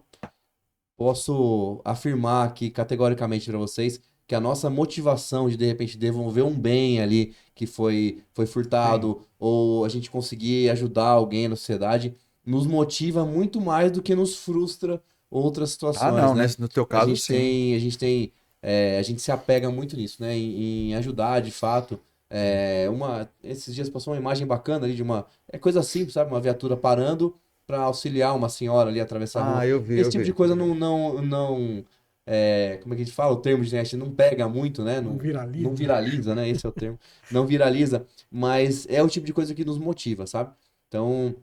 posso afirmar aqui categoricamente para vocês que a nossa motivação de repente devolver um bem ali que foi furtado, ou a gente conseguir ajudar alguém na sociedade, nos motiva muito mais do que nos frustra outras situações, não, né? no teu caso, sim. A gente se apega muito nisso, né? Em ajudar de fato. Esses dias passou uma imagem bacana ali de uma. É coisa simples, sabe? Uma viatura parando para auxiliar uma senhora ali a atravessar a rua. Eu vi, Esse tipo de coisa não como é que a gente fala? O termo de net não pega muito, né? Não viraliza. Não viraliza, né? Esse é o termo. Não viraliza, mas é o tipo de coisa que nos motiva, sabe? Então,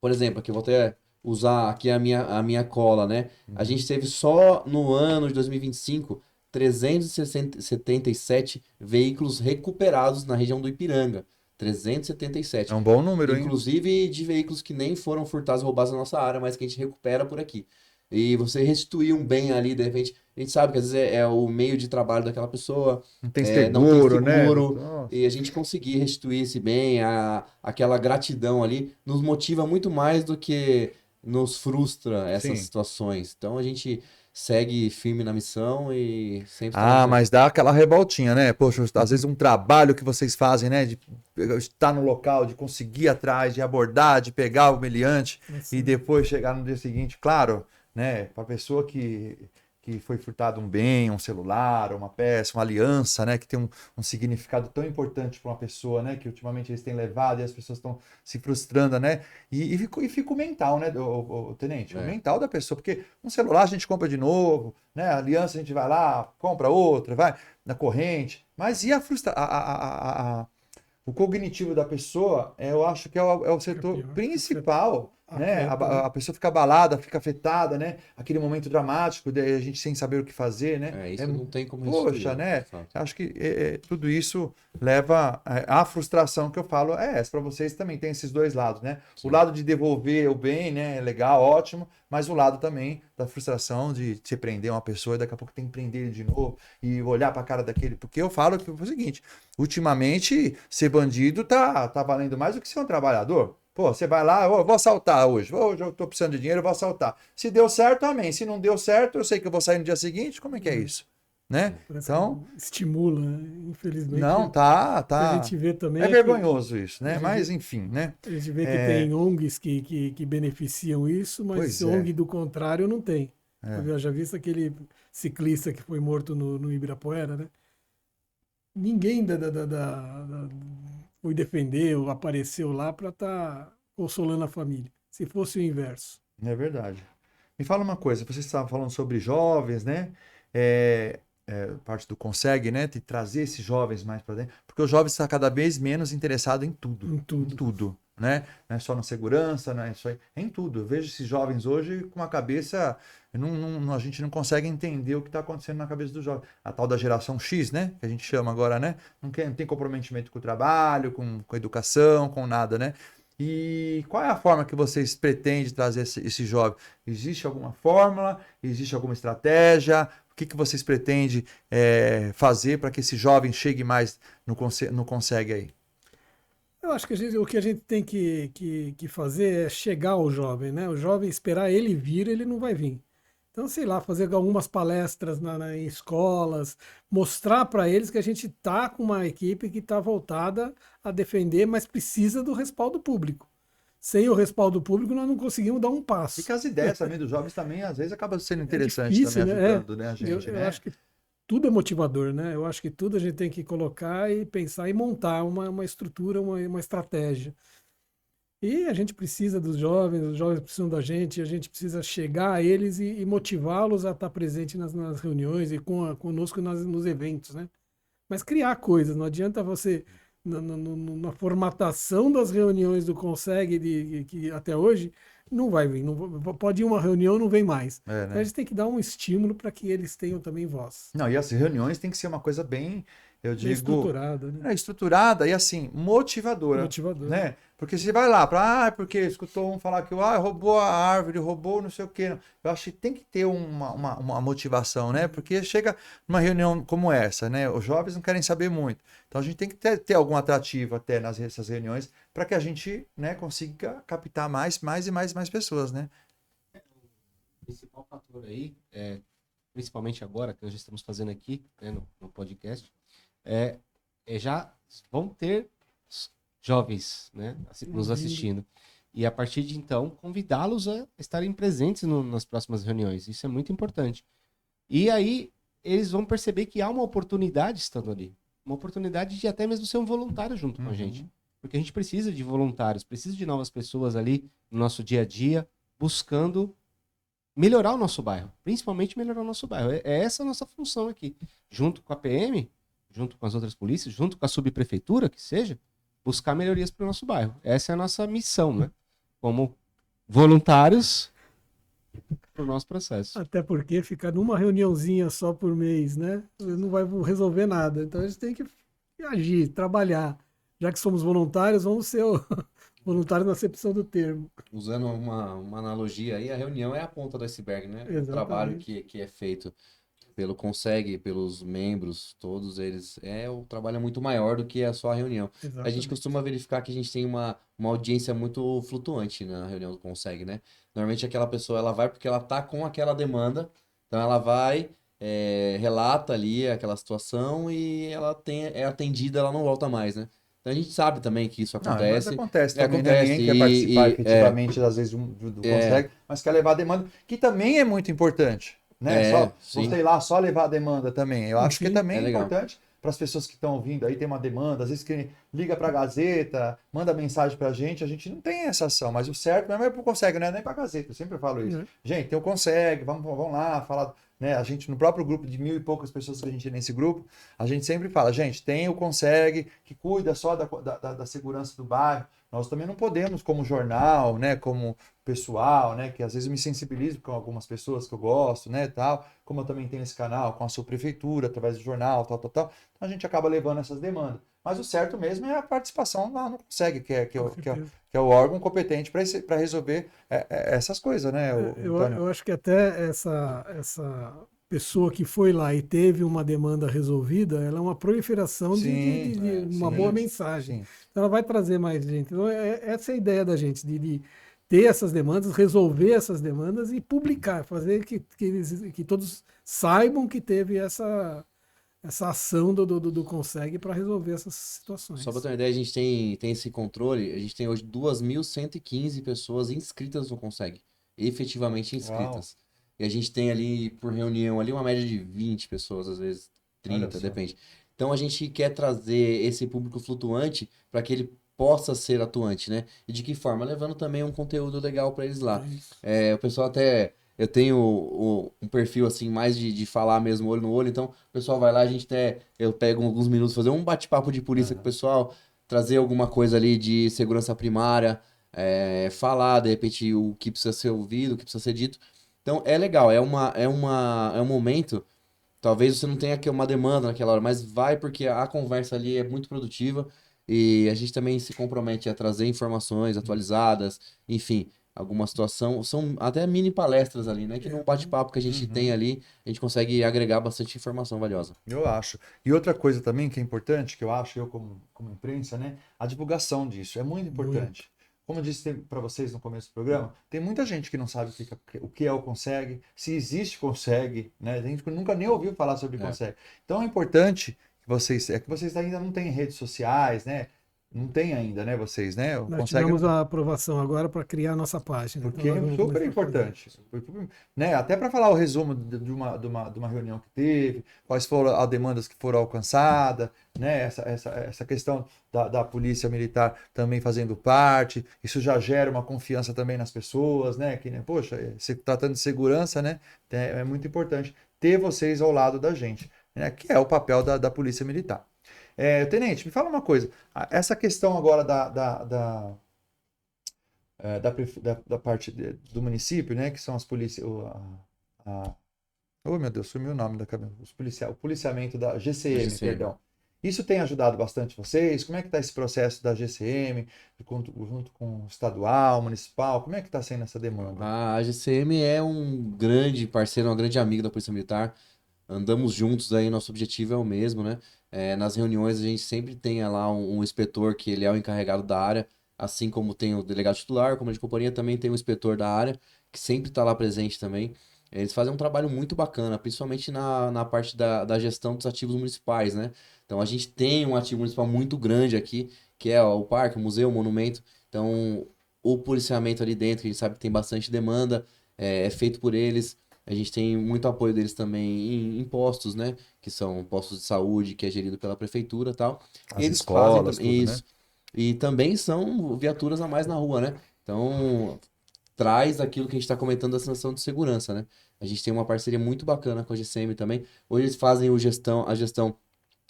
por exemplo, aqui eu vou até usar aqui a minha cola, né? A gente teve só no ano de 2025 377 veículos recuperados na região do Ipiranga. 377. É um bom número, hein? Inclusive de veículos que nem foram furtados, roubados na nossa área, mas que a gente recupera por aqui. E você restituir um bem ali, de repente, a gente sabe que às vezes é o meio de trabalho daquela pessoa, Não tem não tem seguro, né? seguro, Nossa. e a gente conseguir restituir esse bem, aquela gratidão ali, nos motiva muito mais do que nos frustra essas Sim. situações. Então a gente segue firme na missão e sempre Ah, estamos aí. mas dá aquela revoltinha, né? Poxa, às vezes um trabalho que vocês fazem, né? De estar no local, de conseguir ir atrás, de abordar, de pegar o meliante e depois chegar no dia seguinte, claro, né? Para a pessoa que foi furtado um bem, um celular, uma peça, uma aliança, né? Que tem um significado tão importante para uma pessoa, né? Que ultimamente eles têm levado e as pessoas estão se frustrando, né? E fica o mental, né, o tenente? O mental da pessoa, porque um celular a gente compra de novo, né? A aliança a gente vai lá, compra outra, vai na corrente. Mas e a frustração? O cognitivo da pessoa, eu acho que é o setor pior. principal, né? Afeta, né? A pessoa fica abalada, fica afetada, né? Aquele momento dramático, de a gente sem saber o que fazer, né? Isso não tem como restituir, Poxa, né? de fato. Acho que tudo isso leva à frustração que eu falo. Essa para vocês também tem esses dois lados, né? Sim. O lado de devolver o bem, né? É legal, ótimo, mas o lado também da frustração de você prender uma pessoa e daqui a pouco tem que prender ele de novo e olhar para a cara daquele. Porque eu falo que é o seguinte: ultimamente, ser bandido tá valendo mais do que ser um trabalhador. Pô, você vai lá, eu vou assaltar hoje. Hoje eu tô precisando de dinheiro, eu vou assaltar. Se deu certo, amém. Se não deu certo, eu sei que eu vou sair no dia seguinte. Como é que é isso? Né? Parece Então, que estimula, né? Infelizmente. não, A tá. gente vê também É que- vergonhoso isso, né? a gente- Mas enfim, né? A gente vê que tem ONGs que beneficiam isso, mas Pois é. ONG do contrário não tem. É. Eu já visto aquele ciclista que foi morto no Ibirapuera, né? Ninguém foi defender ou apareceu lá para estar consolando a família. Se fosse o inverso. É verdade. Me fala uma coisa, você estava falando sobre jovens, né? Parte do Consegue, né? De trazer esses jovens mais para dentro, porque os jovens estão cada vez menos interessados em tudo. Em tudo. Em tudo, né? Não é só na segurança, não é só em tudo. Eu vejo esses jovens hoje com uma cabeça. A gente não consegue entender o que está acontecendo na cabeça do jovem. A tal da geração X, né? Que a gente chama agora, né? Não tem comprometimento com o trabalho, com a educação, com nada, né? E qual é a forma que vocês pretendem trazer esse jovem? Existe alguma fórmula? Existe alguma estratégia? O que vocês pretendem fazer para que esse jovem chegue mais no Consegue aí? Eu acho que o que a gente tem que fazer é chegar ao jovem, né? O jovem esperar ele vir, ele não vai vir. Então, sei lá, fazer algumas palestras em escolas, mostrar para eles que a gente está com uma equipe que está voltada a defender, mas precisa do respaldo público. Sem o respaldo público, nós não conseguimos dar um passo. E que as ideias também dos jovens também, às vezes, acabam sendo interessantes difícil, também, né? ajudando, né, a gente, Eu né? acho que tudo é motivador, né? Eu acho que tudo a gente tem que colocar e pensar e montar uma estrutura, uma estratégia. E a gente precisa dos jovens, os jovens precisam da gente, a gente precisa chegar a eles e motivá-los a estar presente nas reuniões e conosco nos eventos, né? Mas criar coisas, não adianta você, na formatação das reuniões do Consegue, que até hoje, não vai vir. Pode ir uma reunião, não vem mais. É, Então a né? gente tem que dar um estímulo para que eles tenham também voz. Não, e as reuniões tem que ser uma coisa bem, eu Bem digo, estruturada, né? estruturada e assim, motivadora. Motivador. Né? Porque você vai lá porque escutou um falar que roubou a árvore, roubou não sei o quê. Eu acho que tem que ter uma motivação, né? Porque chega numa reunião como essa, né? Os jovens não querem saber muito. Então a gente tem que ter algum atrativo até nessas reuniões para que a gente, né, consiga captar mais pessoas, né? O principal fator aí, principalmente agora que nós estamos fazendo aqui, né, no podcast, já vão ter jovens, né, nos assistindo. E a partir de então, convidá-los a estarem presentes nas próximas reuniões. Isso é muito importante. E aí, eles vão perceber que há uma oportunidade estando ali. Uma oportunidade de até mesmo ser um voluntário junto com a gente. Porque a gente precisa de voluntários, precisa de novas pessoas ali no nosso dia a dia, buscando melhorar o nosso bairro, principalmente melhorar o nosso bairro. É essa a nossa função aqui, junto com a PM, junto com as outras polícias, junto com a subprefeitura, que seja, buscar melhorias para o nosso bairro. Essa é a nossa missão, né? Como voluntários para o nosso processo. Até porque ficar numa reuniãozinha só por mês, né? Não vai resolver nada. Então a gente tem que agir, trabalhar. Já que somos voluntários, vamos ser voluntários na acepção do termo. Usando uma analogia aí, a reunião é a ponta do iceberg, né? O Exatamente. trabalho que é feito pelo Conseg, pelos membros, todos eles, o trabalho é muito maior do que só a reunião. A gente Exatamente. costuma verificar que a gente tem uma audiência muito flutuante na reunião do Conseg, né? Normalmente aquela pessoa, ela vai porque ela tá com aquela demanda, então ela vai, relata ali aquela situação e ela é atendida, ela não volta mais, né? Então a gente sabe também que isso Não, mas acontece. acontece também, né? Acontece, Ninguém quer participar e- efetivamente, às vezes, do consegue, mas quer levar a demanda, que também é muito importante, né? Sim. Você ir lá só levar a demanda também. Eu acho que Sim, também é é legal. importante para as pessoas que estão ouvindo aí, tem uma demanda, às vezes que liga para a Gazeta, manda mensagem para a gente não tem essa ação, mas o certo mesmo é pro Consegue, não é nem para a Gazeta, eu sempre falo isso. Uhum. Gente, tem o Consegue, vamos lá falar, né? A gente, no próprio grupo de 1.000 e poucas pessoas que a gente tem nesse grupo, a gente sempre fala, gente, tem o Consegue, que cuida só da segurança do bairro. Nós também não podemos, como jornal, né, como pessoal, né, que às vezes eu me sensibilizo com algumas pessoas que eu gosto, né, tal, como eu também tenho esse canal com a sua prefeitura, através do jornal, tal, então a gente acaba levando essas demandas. Mas o certo mesmo é a participação lá no Consegue, que é o órgão competente para resolver essas coisas, né, Antônio? Eu acho que até essa pessoa que foi lá e teve uma demanda resolvida, ela é uma proliferação Sim, de uma sim, boa mensagem. sim. Então ela vai trazer mais gente. Então, essa é a ideia da gente, de ter essas demandas, resolver essas demandas e publicar, fazer que todos saibam que teve essa ação do Consegue para resolver essas situações. Só para ter uma ideia, a gente tem esse controle, a gente tem hoje 2.115 pessoas inscritas no Conseg, efetivamente inscritas. E a gente tem ali, por reunião, ali uma média de 20 pessoas, às vezes 30, Olha só. depende. Então a gente quer trazer esse público flutuante para que ele possa ser atuante, né? E de que forma? Levando também um conteúdo legal para eles lá. Isso. O pessoal até... Eu tenho um perfil assim, mais de falar mesmo olho no olho, então o pessoal vai lá, eu pego alguns minutos, fazer um bate-papo de polícia com o pessoal, trazer alguma coisa ali de segurança primária, falar, de repente, o que precisa ser ouvido, o que precisa ser dito. Então é legal, é um momento, talvez você não tenha uma demanda naquela hora, mas vai porque a conversa ali é muito produtiva e a gente também se compromete a trazer informações atualizadas, enfim, alguma situação, são até mini palestras ali, né? Que no bate-papo que a gente tem ali, a gente consegue agregar bastante informação valiosa. Eu acho. E outra coisa também que é importante, que eu acho, eu como imprensa, né? A divulgação disso é muito importante. Como eu disse para vocês no começo do programa, tem muita gente que não sabe o que é o Consegue, se existe Consegue, né? A gente nunca nem ouviu falar sobre Consegue. Então é importante que vocês ainda não têm redes sociais, né? Não tem ainda, né, vocês, né? Nós tivemos a aprovação agora para criar a nossa página. Porque Então, nós é vamos super começar a fazer. importante. Né? Até para falar o resumo de uma reunião que teve, quais foram as demandas que foram alcançadas, né? Essa questão da polícia militar também fazendo parte, isso já gera uma confiança também nas pessoas, né? Que, né? Poxa, se tratando de segurança, né? É muito importante ter vocês ao lado da gente, né? Que é o papel da polícia militar. Tenente, me fala uma coisa. Essa questão agora da parte do município, né? Que são as polícias. Oh, meu Deus, sumiu o nome da cabeça. O policiamento da GCM, perdão. Isso tem ajudado bastante vocês? Como é que está esse processo da GCM, junto com o estadual, municipal? Como é que está sendo essa demanda? A GCM é um grande parceiro, um grande amigo da Polícia Militar. Andamos juntos aí, nosso objetivo é o mesmo, né? Nas reuniões a gente sempre tem lá um inspetor que ele é o encarregado da área, assim como tem o delegado titular, como de companhia, também tem o inspetor da área, que sempre está lá presente também. Eles fazem um trabalho muito bacana, principalmente na parte da gestão dos ativos municipais, né? Então a gente tem um ativo municipal muito grande aqui, que é o parque, o museu, o monumento. Então o policiamento ali dentro, que a gente sabe que tem bastante demanda, é feito por eles. A gente tem muito apoio deles também em postos, né? Que são postos de saúde, que é gerido pela prefeitura e tal. As Eles escolas, fazem tudo, isso. né? E também são viaturas a mais na rua, né? Então, traz aquilo que a gente está comentando da sensação de segurança, né? A gente tem uma parceria muito bacana com a GCM também. Hoje eles fazem a gestão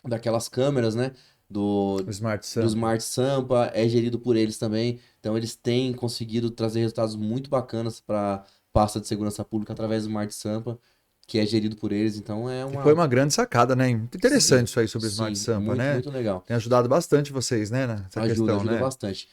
daquelas câmeras, né? O Smart Do Sampa. Smart Sampa, é gerido por eles também. Então eles têm conseguido trazer resultados muito bacanas para pasta de segurança pública através do Smart Sampa, que é gerido por eles. Então é Que uma foi uma grande sacada, né? Muito interessante isso aí sobre o Smart sim, Sampa, muito, né? muito legal. Tem ajudado bastante vocês, né? Nessa questão, Ajuda né? bastante.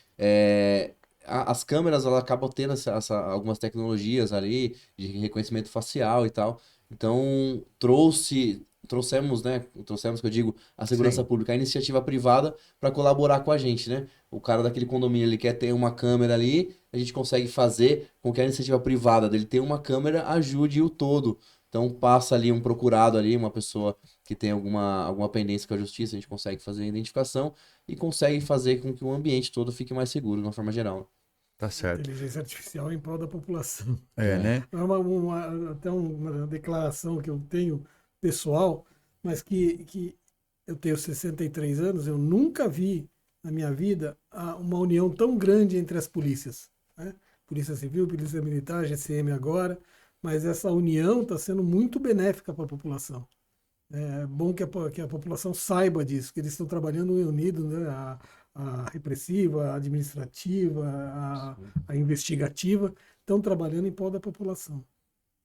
As câmeras, elas acabam tendo algumas tecnologias ali de reconhecimento facial e tal. Então, trouxemos, né? Trouxemos, que eu digo, a segurança Sim. pública, a iniciativa privada para colaborar com a gente, né? O cara daquele condomínio, ele quer ter uma câmera ali, a gente consegue fazer com que a iniciativa privada dele tenha uma câmera ajude o todo. Então, passa ali um procurado ali, uma pessoa que tem alguma pendência com a justiça, a gente consegue fazer a identificação e consegue fazer com que o ambiente todo fique mais seguro, de uma forma geral. Tá certo. Inteligência artificial em prol da população. É, né? É até uma declaração que eu tenho pessoal, mas que eu tenho 63 anos, eu nunca vi na minha vida uma união tão grande entre as polícias, né? Polícia Civil, Polícia Militar, GCM agora, mas essa união está sendo muito benéfica para a população. É bom que a população saiba disso, que eles estão trabalhando unidos, né? A repressiva, a administrativa, a investigativa, estão trabalhando em prol da população.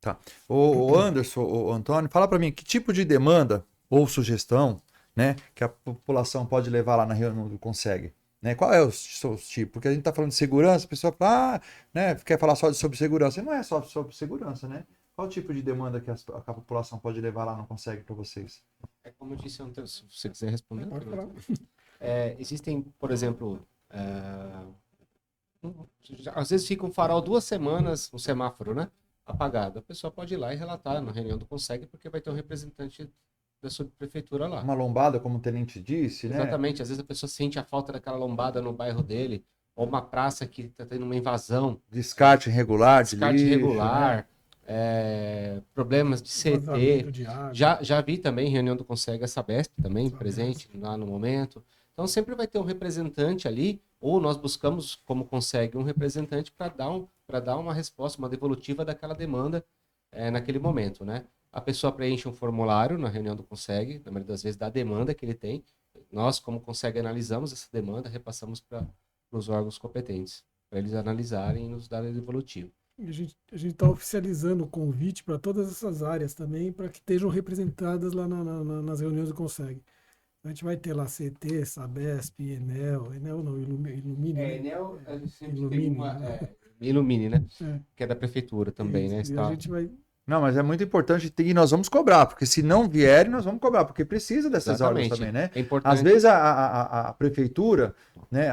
Tá. O Anderson, o Antônio, fala para mim que tipo de demanda ou sugestão, né, que a população pode levar lá na reunião do Consegue, né? Qual é o seu tipo? Porque a gente está falando de segurança, a pessoa fala, né, quer falar só sobre segurança. E não é só sobre segurança, né? Qual o tipo de demanda que a população pode levar lá no Consegue para vocês? É como eu disse antes, se você quiser responder. Pode falar. Existem, por exemplo, às vezes fica um farol 2 semanas, um semáforo, né? Apagado. A pessoa pode ir lá e relatar na reunião do Consegue, porque vai ter um representante da subprefeitura lá. Uma lombada, como o tenente disse, né? Exatamente. Às vezes a pessoa sente a falta daquela lombada no bairro dele, ou uma praça que está tendo uma invasão, Descarte irregular, de descarte lixo, irregular, né? problemas de Vazamento CT. de água. Já vi também reunião do Consegue a Sabesp também Sabesp. presente lá no momento. Então sempre vai ter um representante ali, ou nós buscamos, como Consegue, um representante para dar uma resposta, uma devolutiva daquela demanda naquele momento, né? A pessoa preenche um formulário na reunião do Consegue, na maioria das vezes da demanda que ele tem. Nós, como Consegue, analisamos essa demanda, repassamos para os órgãos competentes, para eles analisarem e nos darem a devolutiva. A gente está oficializando o convite para todas essas áreas também, para que estejam representadas lá nas reuniões do Consegue. A gente vai ter lá CT, Sabesp, Enel não, Ilumine. Né? Enel, a gente sempre Ilumine, tem uma... né? Ilumine, né? É. Que é da prefeitura também, né? Isso, e a gente vai... Não, mas é muito importante e nós vamos cobrar, porque se não vierem, nós vamos cobrar, porque precisa dessas ordens Exatamente. também, né? É importante. Às vezes a prefeitura, né,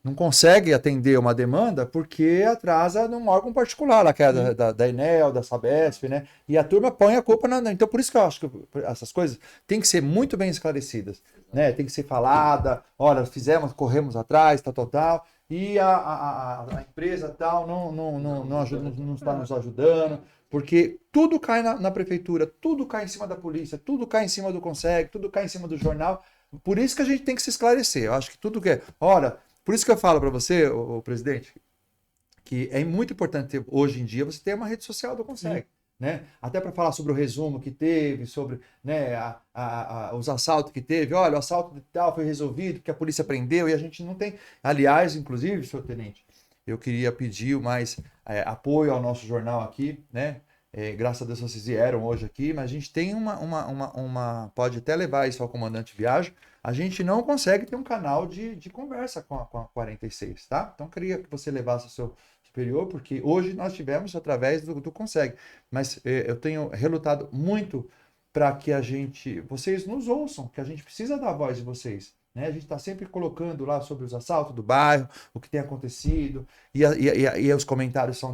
não consegue atender uma demanda porque atrasa num órgão particular, lá que é da Enel, da Sabesp, né? E a turma põe a culpa Então, por isso que eu acho que essas coisas têm que ser muito bem esclarecidas, né? Tem que ser falada, olha, corremos atrás, tal. E a empresa tal não ajuda, não está nos ajudando, porque tudo cai na prefeitura, tudo cai em cima da polícia, tudo cai em cima do Consegue, tudo cai em cima do jornal. Por isso que a gente tem que se esclarecer. Eu acho que tudo que é... Olha, por isso que eu falo para você, o presidente, que é muito importante hoje em dia você ter uma rede social do Consegue. Né? Até para falar sobre o resumo que teve, sobre, né, os assaltos que teve. Olha, o assalto de tal foi resolvido, porque a polícia prendeu e a gente não tem. Aliás, inclusive, senhor tenente, eu queria pedir mais apoio ao nosso jornal aqui, né? Graças a Deus vocês vieram hoje aqui, mas a gente tem pode até levar isso ao comandante Viagem. A gente não consegue ter um canal de conversa com a 46, tá? Então, queria que você levasse o seu superior, porque hoje nós tivemos através do Consegue. Mas eu tenho relutado muito para que vocês nos ouçam, que a gente precisa da voz de vocês. Né? A gente está sempre colocando lá sobre os assaltos do bairro, o que tem acontecido, e os comentários são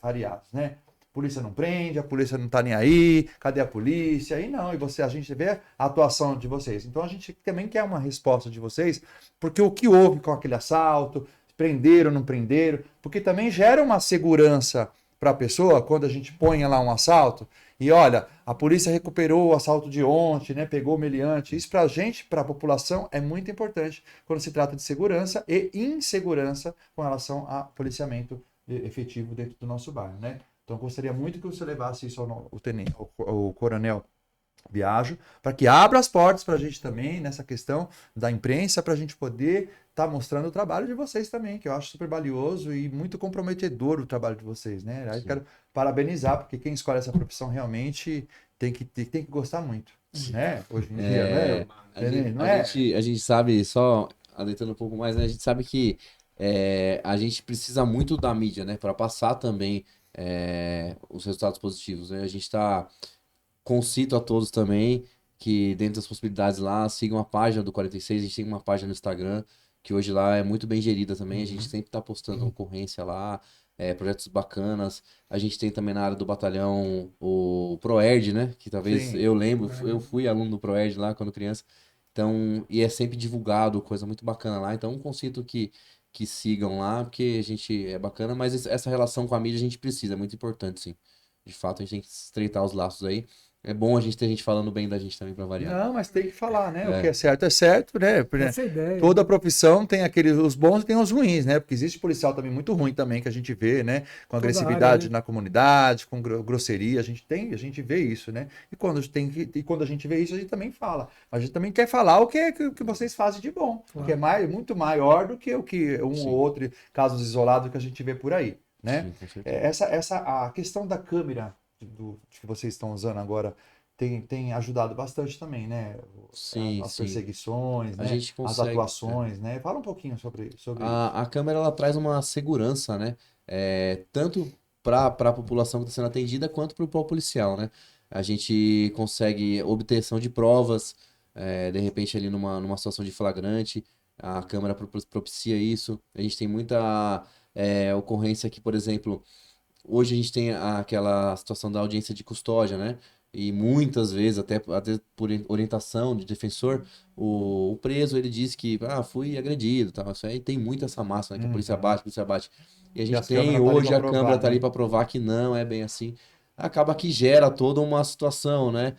variados, né? A polícia não prende, a polícia não está nem aí, cadê a polícia? E não, a gente vê a atuação de vocês. Então a gente também quer uma resposta de vocês, porque o que houve com aquele assalto, prenderam, não prenderam, porque também gera uma segurança para a pessoa quando a gente põe lá um assalto e olha, a polícia recuperou o assalto de ontem, né, pegou o meliante. Isso para a gente, para a população, é muito importante quando se trata de segurança e insegurança com relação a policiamento efetivo dentro do nosso bairro, né? Então, eu gostaria muito que você levasse isso ao tenente, ao coronel Biagio, para que abra as portas para a gente também, nessa questão da imprensa, para a gente poder estar mostrando o trabalho de vocês também, que eu acho super valioso e muito comprometedor o trabalho de vocês, né? Aí eu quero parabenizar, porque quem escolhe essa profissão realmente tem que gostar muito, né? Hoje em dia, né? A gente sabe, só adentrando um pouco mais, né? A gente sabe que a gente precisa muito da mídia, né? Para passar também os resultados positivos, né? A gente está concito a todos também que dentro das possibilidades lá, sigam a página do 46, a gente tem uma página no Instagram, que hoje lá é muito bem gerida também, a gente sempre está postando ocorrência lá, projetos bacanas, a gente tem também na área do batalhão o Proerd, né, que talvez Sim. eu lembro, eu fui aluno do Proerd lá quando criança, então, e é sempre divulgado, coisa muito bacana lá, então um concito que sigam lá, porque a gente é bacana, mas essa relação com a mídia a gente precisa, é muito importante, sim. De fato, a gente tem que estreitar os laços aí. É bom a gente ter gente falando bem da gente também para variar. Não, mas tem que falar, né? O que é certo, né? Essa é a ideia. Toda profissão tem os bons e tem os ruins, né? Porque existe policial também muito ruim também que a gente vê, né? Com agressividade área, né? na comunidade, com grosseria, a gente vê isso, né? E quando a gente vê isso, a gente também fala. A gente também quer falar o que vocês fazem de bom, Claro. que é muito maior do que o que Sim. ou outro casos isolados que a gente vê por aí, né? Sim, com certeza. A questão da câmera que vocês estão usando agora tem ajudado bastante também, né? Sim, As sim. perseguições, A né? gente As consegue, atuações, né? Fala um pouquinho sobre isso. A câmera ela traz uma segurança, né? Tanto para a população que está sendo atendida quanto para o próprio policial, né? A gente consegue obtenção de provas, de repente ali numa situação de flagrante, a câmera propicia isso. A gente tem muita ocorrência que, por exemplo, hoje a gente tem aquela situação da audiência de custódia, né? E muitas vezes, até por orientação de defensor, o preso ele diz que fui agredido, tal. Isso aí tem muito essa massa, né? Que a polícia bate. E a a gente câmera tem tá ali hoje pra a câmera provar, tá ali né? para provar que não é bem assim. Acaba que gera toda uma situação, né?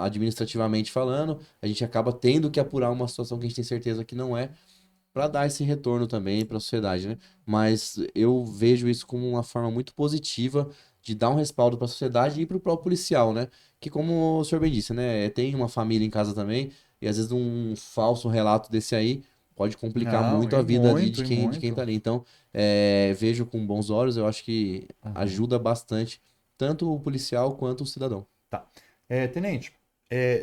Administrativamente falando, a gente acaba tendo que apurar uma situação que a gente tem certeza que não é, para dar esse retorno também para a sociedade, né? Mas eu vejo isso como uma forma muito positiva de dar um respaldo para a sociedade e para o próprio policial, né? Que como o senhor bem disse, né? Tem uma família em casa também e às vezes um falso relato desse aí pode complicar Não, muito e a vida ali muito, e de quem muito. tá ali. Então, vejo com bons olhos, eu acho que ajuda bastante tanto o policial quanto o cidadão. Tá. Tenente,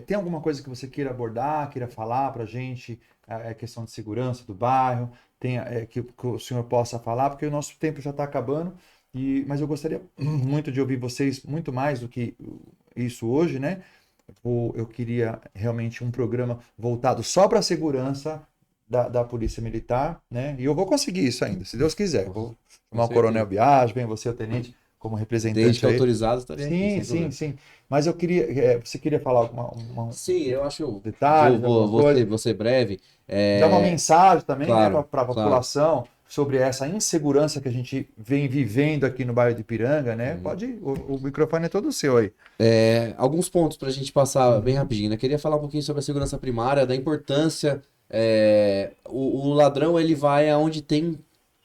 tem alguma coisa que você queira abordar, queira falar pra gente? A questão de segurança do bairro, que o senhor possa falar, porque o nosso tempo já está acabando, mas eu gostaria muito de ouvir vocês, muito mais do que isso hoje, né? Eu queria realmente um programa voltado só para a segurança da Polícia Militar, né? E eu vou conseguir isso ainda, se Deus quiser. Eu vou chamar o certeza. Coronel Biagio, vem você, o Tenente, como representante Desde que aí. autorizado, estaria aqui, sem problema. Sim. Mas eu queria. Você queria falar Sim, eu acho. detalhes, alguma coisa? Vou ser breve. Dar uma mensagem também, Claro, né, para a população sobre essa insegurança que a gente vem vivendo aqui no bairro de Ipiranga, né? Pode ir, o microfone é todo seu aí. Alguns pontos para a gente passar bem rapidinho, né? Queria falar um pouquinho sobre a segurança primária, da importância. O ladrão ele vai aonde tem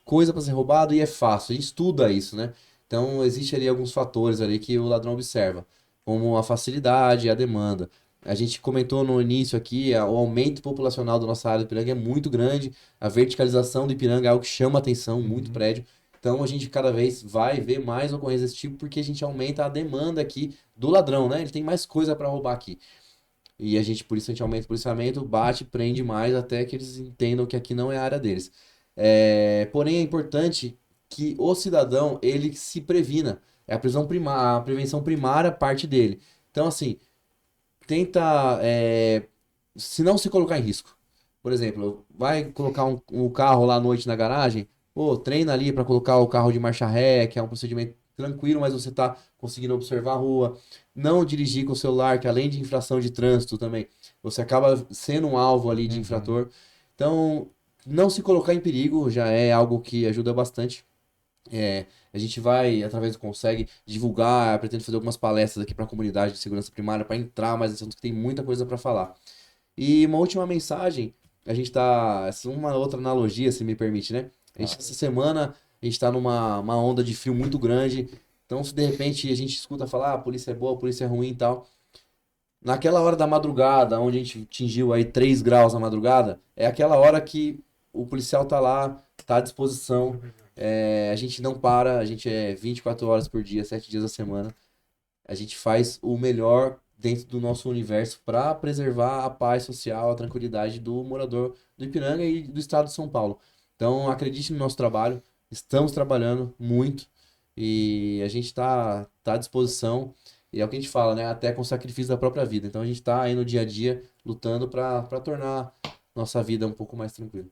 coisa para ser roubado e é fácil. A gente estuda isso, né? Então existe ali alguns fatores ali que o ladrão observa, como a facilidade e a demanda. A gente comentou no início aqui, o aumento populacional da nossa área de Ipiranga é muito grande, a verticalização do Ipiranga é algo que chama atenção, muito prédio. Então a gente cada vez vai ver mais ocorrências desse tipo porque a gente aumenta a demanda aqui do ladrão, né? Ele tem mais coisa para roubar aqui. E por isso a gente aumenta o policiamento, bate, prende mais até que eles entendam que aqui não é a área deles. Porém é importante que o cidadão ele se previna. É a prevenção primária parte dele. Então assim, tenta se não se colocar em risco. Por exemplo, vai colocar um carro lá à noite na garagem, treina ali para colocar o carro de marcha ré, que é um procedimento tranquilo, mas você está conseguindo observar a rua. Não dirigir com o celular, que além de infração de trânsito também, você acaba sendo um alvo ali de infrator. Então, não se colocar em perigo já é algo que ajuda bastante. A gente vai, através do Consegue, divulgar, pretendo fazer algumas palestras aqui para a comunidade de segurança primária, para entrar mais assuntos que tem muita coisa para falar. E uma última mensagem, uma outra analogia, se me permite, né? A gente, essa semana, a gente tá uma onda de frio muito grande. Então, se de repente a gente escuta falar, a polícia é boa, a polícia é ruim e tal. Naquela hora da madrugada, onde a gente atingiu aí 3 graus na madrugada, é aquela hora que o policial tá lá, tá à disposição. A gente não para, a gente é 24 horas por dia, 7 dias da semana. A gente faz o melhor dentro do nosso universo para preservar a paz social, a tranquilidade do morador do Ipiranga e do estado de São Paulo. Então, acredite no nosso trabalho, estamos trabalhando muito e a gente está à disposição. E é o que a gente fala, né? Até com o sacrifício da própria vida. Então, a gente está aí no dia a dia lutando para tornar nossa vida um pouco mais tranquila.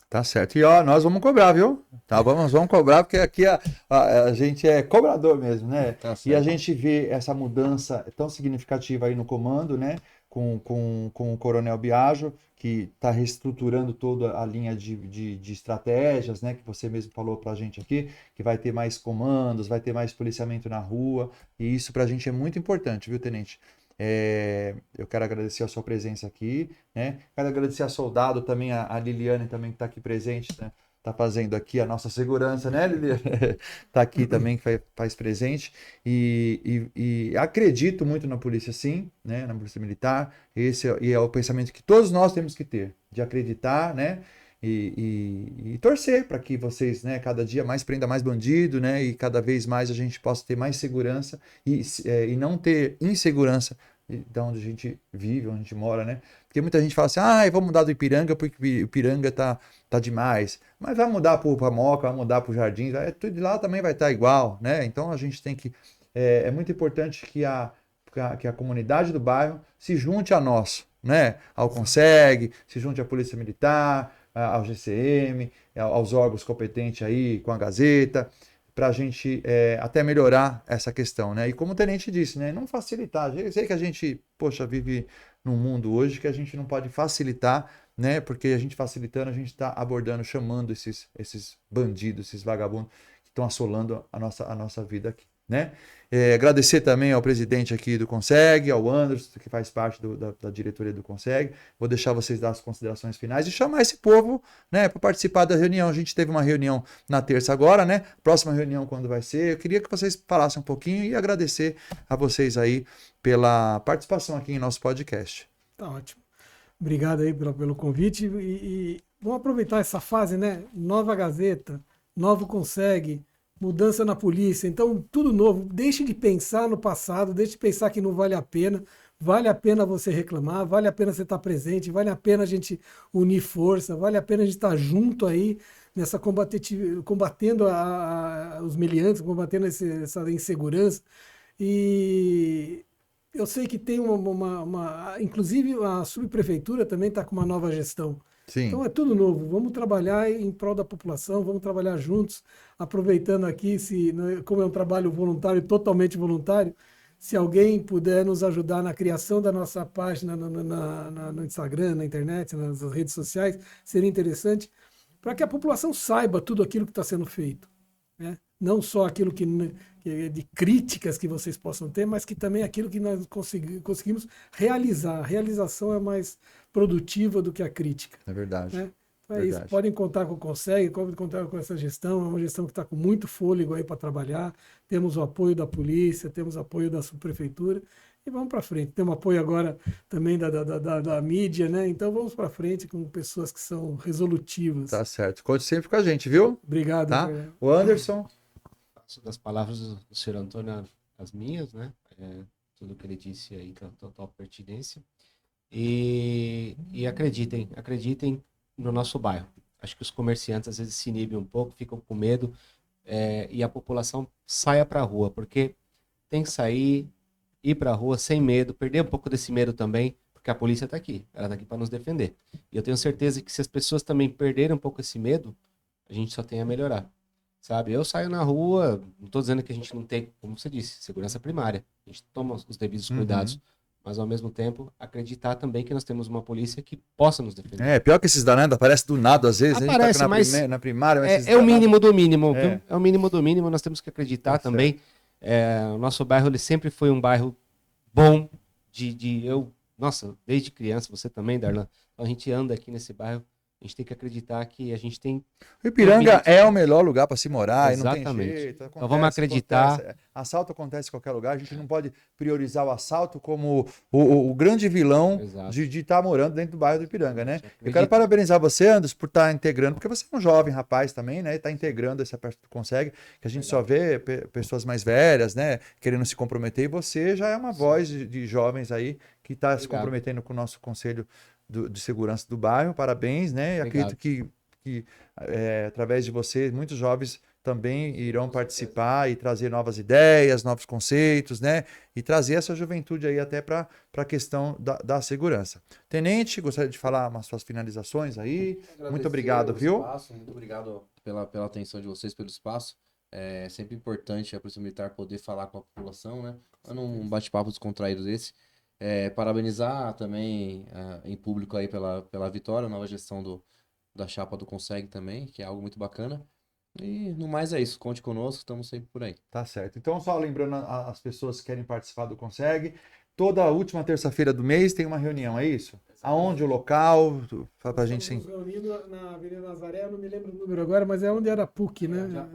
Tá certo. E ó, nós vamos cobrar, viu? Tá, vamos cobrar, porque aqui a gente é cobrador mesmo, né? Tá E a certo. gente vê essa mudança tão significativa aí no comando, né? Com o Coronel Biagio, que está reestruturando toda a linha de estratégias, né? Que você mesmo falou pra gente aqui, que vai ter mais comandos, vai ter mais policiamento na rua. E isso pra gente é muito importante, viu, Tenente? Eu quero agradecer a sua presença aqui, né? Quero agradecer a Soldado também, a Liliane também que está aqui presente, né? Tá fazendo aqui a nossa segurança, né, Liliane? Tá aqui também, que faz presente. E acredito muito na polícia, sim, né? Na polícia militar. E é o pensamento que todos nós temos que ter, de acreditar, né? E torcer para que vocês, né, cada dia mais prenda mais bandido, né? E cada vez mais a gente possa ter mais segurança e não ter insegurança da onde a gente vive, onde a gente mora, né? Porque muita gente fala assim, vou mudar do Ipiranga porque o Ipiranga tá demais. Mas vai mudar pra Moca, vai mudar pro Jardim, tudo lá também vai estar igual, né? Então a gente tem que... É muito importante que a comunidade do bairro se junte a nós, né? Ao CONSEG, se junte à Polícia Militar, ao GCM, aos órgãos competentes aí com a Gazeta, para a gente até melhorar essa questão, né? E como o Tenente disse, né? Não facilitar. Eu sei que a gente, poxa, vive num mundo hoje que a gente não pode facilitar, né? Porque a gente facilitando, a gente está abordando, chamando esses bandidos, esses vagabundos que estão assolando a nossa vida aqui, né? Agradecer também ao presidente aqui do CONSEG, ao Anderson, que faz parte da diretoria do CONSEG. Vou deixar vocês dar as considerações finais e chamar esse povo, né, para participar da reunião. A gente teve uma reunião na terça agora, né? Próxima reunião quando vai ser? Eu queria que vocês falassem um pouquinho e agradecer a vocês aí pela participação aqui em nosso podcast. Tá ótimo. Obrigado aí pelo convite e vamos aproveitar essa fase, né? Nova Gazeta, novo CONSEG, mudança na polícia, então tudo novo. Deixe de pensar no passado, deixe de pensar que não vale a pena. Vale a pena você reclamar, vale a pena você estar presente, vale a pena a gente unir força, vale a pena a gente estar junto aí nessa combatendo os meliantes, combatendo essa insegurança. E eu sei que tem inclusive a subprefeitura também está com uma nova gestão. Sim. Então é tudo novo. Vamos trabalhar em prol da população, vamos trabalhar juntos, aproveitando aqui, como é um trabalho voluntário, totalmente voluntário, se alguém puder nos ajudar na criação da nossa página no Instagram, na internet, nas redes sociais, seria interessante, para que a população saiba tudo aquilo que está sendo feito, né? Não só aquilo que de críticas que vocês possam ter, mas que também aquilo que nós conseguimos realizar. A realização é mais produtiva do que a crítica. É verdade. Né? Então é isso. Podem contar com o CONSEG, podem contar com essa gestão. É uma gestão que está com muito fôlego aí para trabalhar. Temos o apoio da polícia, temos o apoio da subprefeitura e vamos para frente. Temos apoio agora também da mídia, né? Então vamos para frente com pessoas que são resolutivas. Tá certo. Conte sempre com a gente, viu? Obrigado. Tá? O Anderson. Das palavras do senhor Antônio, as minhas, né? Tudo que ele disse aí com total pertinência. E acreditem no nosso bairro. Acho que os comerciantes às vezes se inibem um pouco, ficam com medo, e a população saia para a rua, porque tem que sair, ir para a rua sem medo, perder um pouco desse medo também, porque a polícia está aqui, ela está aqui para nos defender. E eu tenho certeza que se as pessoas também perderem um pouco esse medo, a gente só tem a melhorar. Sabe, eu saio na rua, não estou dizendo que a gente não tem, como você disse, segurança primária. A gente toma os devidos cuidados, mas ao mesmo tempo acreditar também que nós temos uma polícia que possa nos defender. Pior que esses danados aparecem do nada às vezes. Aparece, a gente mas na primária. Mas é o mínimo do mínimo, viu? É o mínimo do mínimo, nós temos que acreditar Tá também. O nosso bairro, ele sempre foi um bairro bom, nossa, desde criança, você também, Darlan. Então, a gente anda aqui nesse bairro, A gente tem que acreditar que a gente tem. O Ipiranga é o melhor lugar para se morar, e não tem Exatamente. jeito. Então vamos acreditar. Assalto acontece em qualquer lugar, a gente não pode priorizar o assalto como o grande vilão Exato. de estar morando dentro do bairro do Ipiranga, né? Eu quero Acredito. parabenizar você, Anderson, por estar integrando, porque você é um jovem rapaz também, né? E está integrando essa parte do Consegue, que a gente só vê pessoas mais velhas, né? Querendo se comprometer, e você já é uma voz de jovens aí que está se Obrigado. comprometendo com o nosso conselho de segurança do bairro. Parabéns, né? Eu Obrigado. acredito que através de você, muitos jovens também irão participar e trazer novas ideias, novos conceitos, né? E trazer essa juventude aí até para a questão da segurança. Tenente, gostaria de falar umas suas finalizações aí. Muito obrigado, o viu? Espaço, muito obrigado pela atenção de vocês, pelo espaço. É sempre importante a Polícia Militar poder falar com a população, né? Num bate-papo descontraído desse. Parabenizar também em público aí pela vitória, nova gestão da chapa do Consegue também, que é algo muito bacana. E no mais é isso, conte conosco, estamos sempre por aí. Tá certo. Então, só lembrando as pessoas que querem participar do Consegue, toda última terça-feira do mês tem uma reunião, é isso? Aonde o local? Fala pra gente sim. Estamos reunindo na Avenida Nazaré, eu não me lembro o número agora, mas é onde era a PUC, né?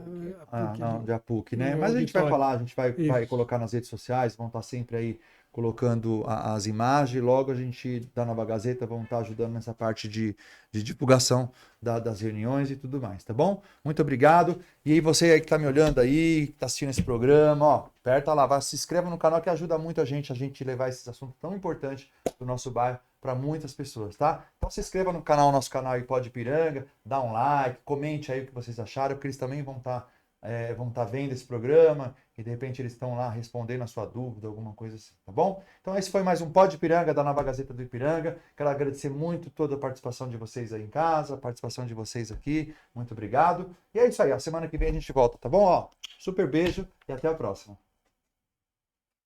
Ah, não, de Apuc, né? no Mas a gente vai auditório. falar, a gente vai Isso. colocar nas redes sociais, vão estar sempre aí colocando as imagens. Logo a gente, da Nova Gazeta, vão estar ajudando nessa parte de divulgação das reuniões e tudo mais, tá bom? Muito obrigado. E aí você aí que tá me olhando aí, que tá assistindo esse programa, ó, aperta lá, se inscreva no canal que ajuda muito a gente levar esses assuntos tão importantes do nosso bairro para muitas pessoas, tá? Então se inscreva no canal, nosso canal aí Pode Ipiranga, dá um like, comente aí o que vocês acharam, porque eles também vão estar vendo esse programa e de repente eles estão lá respondendo a sua dúvida, alguma coisa assim, tá bom? Então esse foi mais um Pode Ipiranga da Nova Gazeta do Ipiranga. Quero agradecer muito toda a participação de vocês aí em casa, a participação de vocês aqui. Muito obrigado. E é isso aí, a semana que vem a gente volta, tá bom? Ó, super beijo e até a próxima.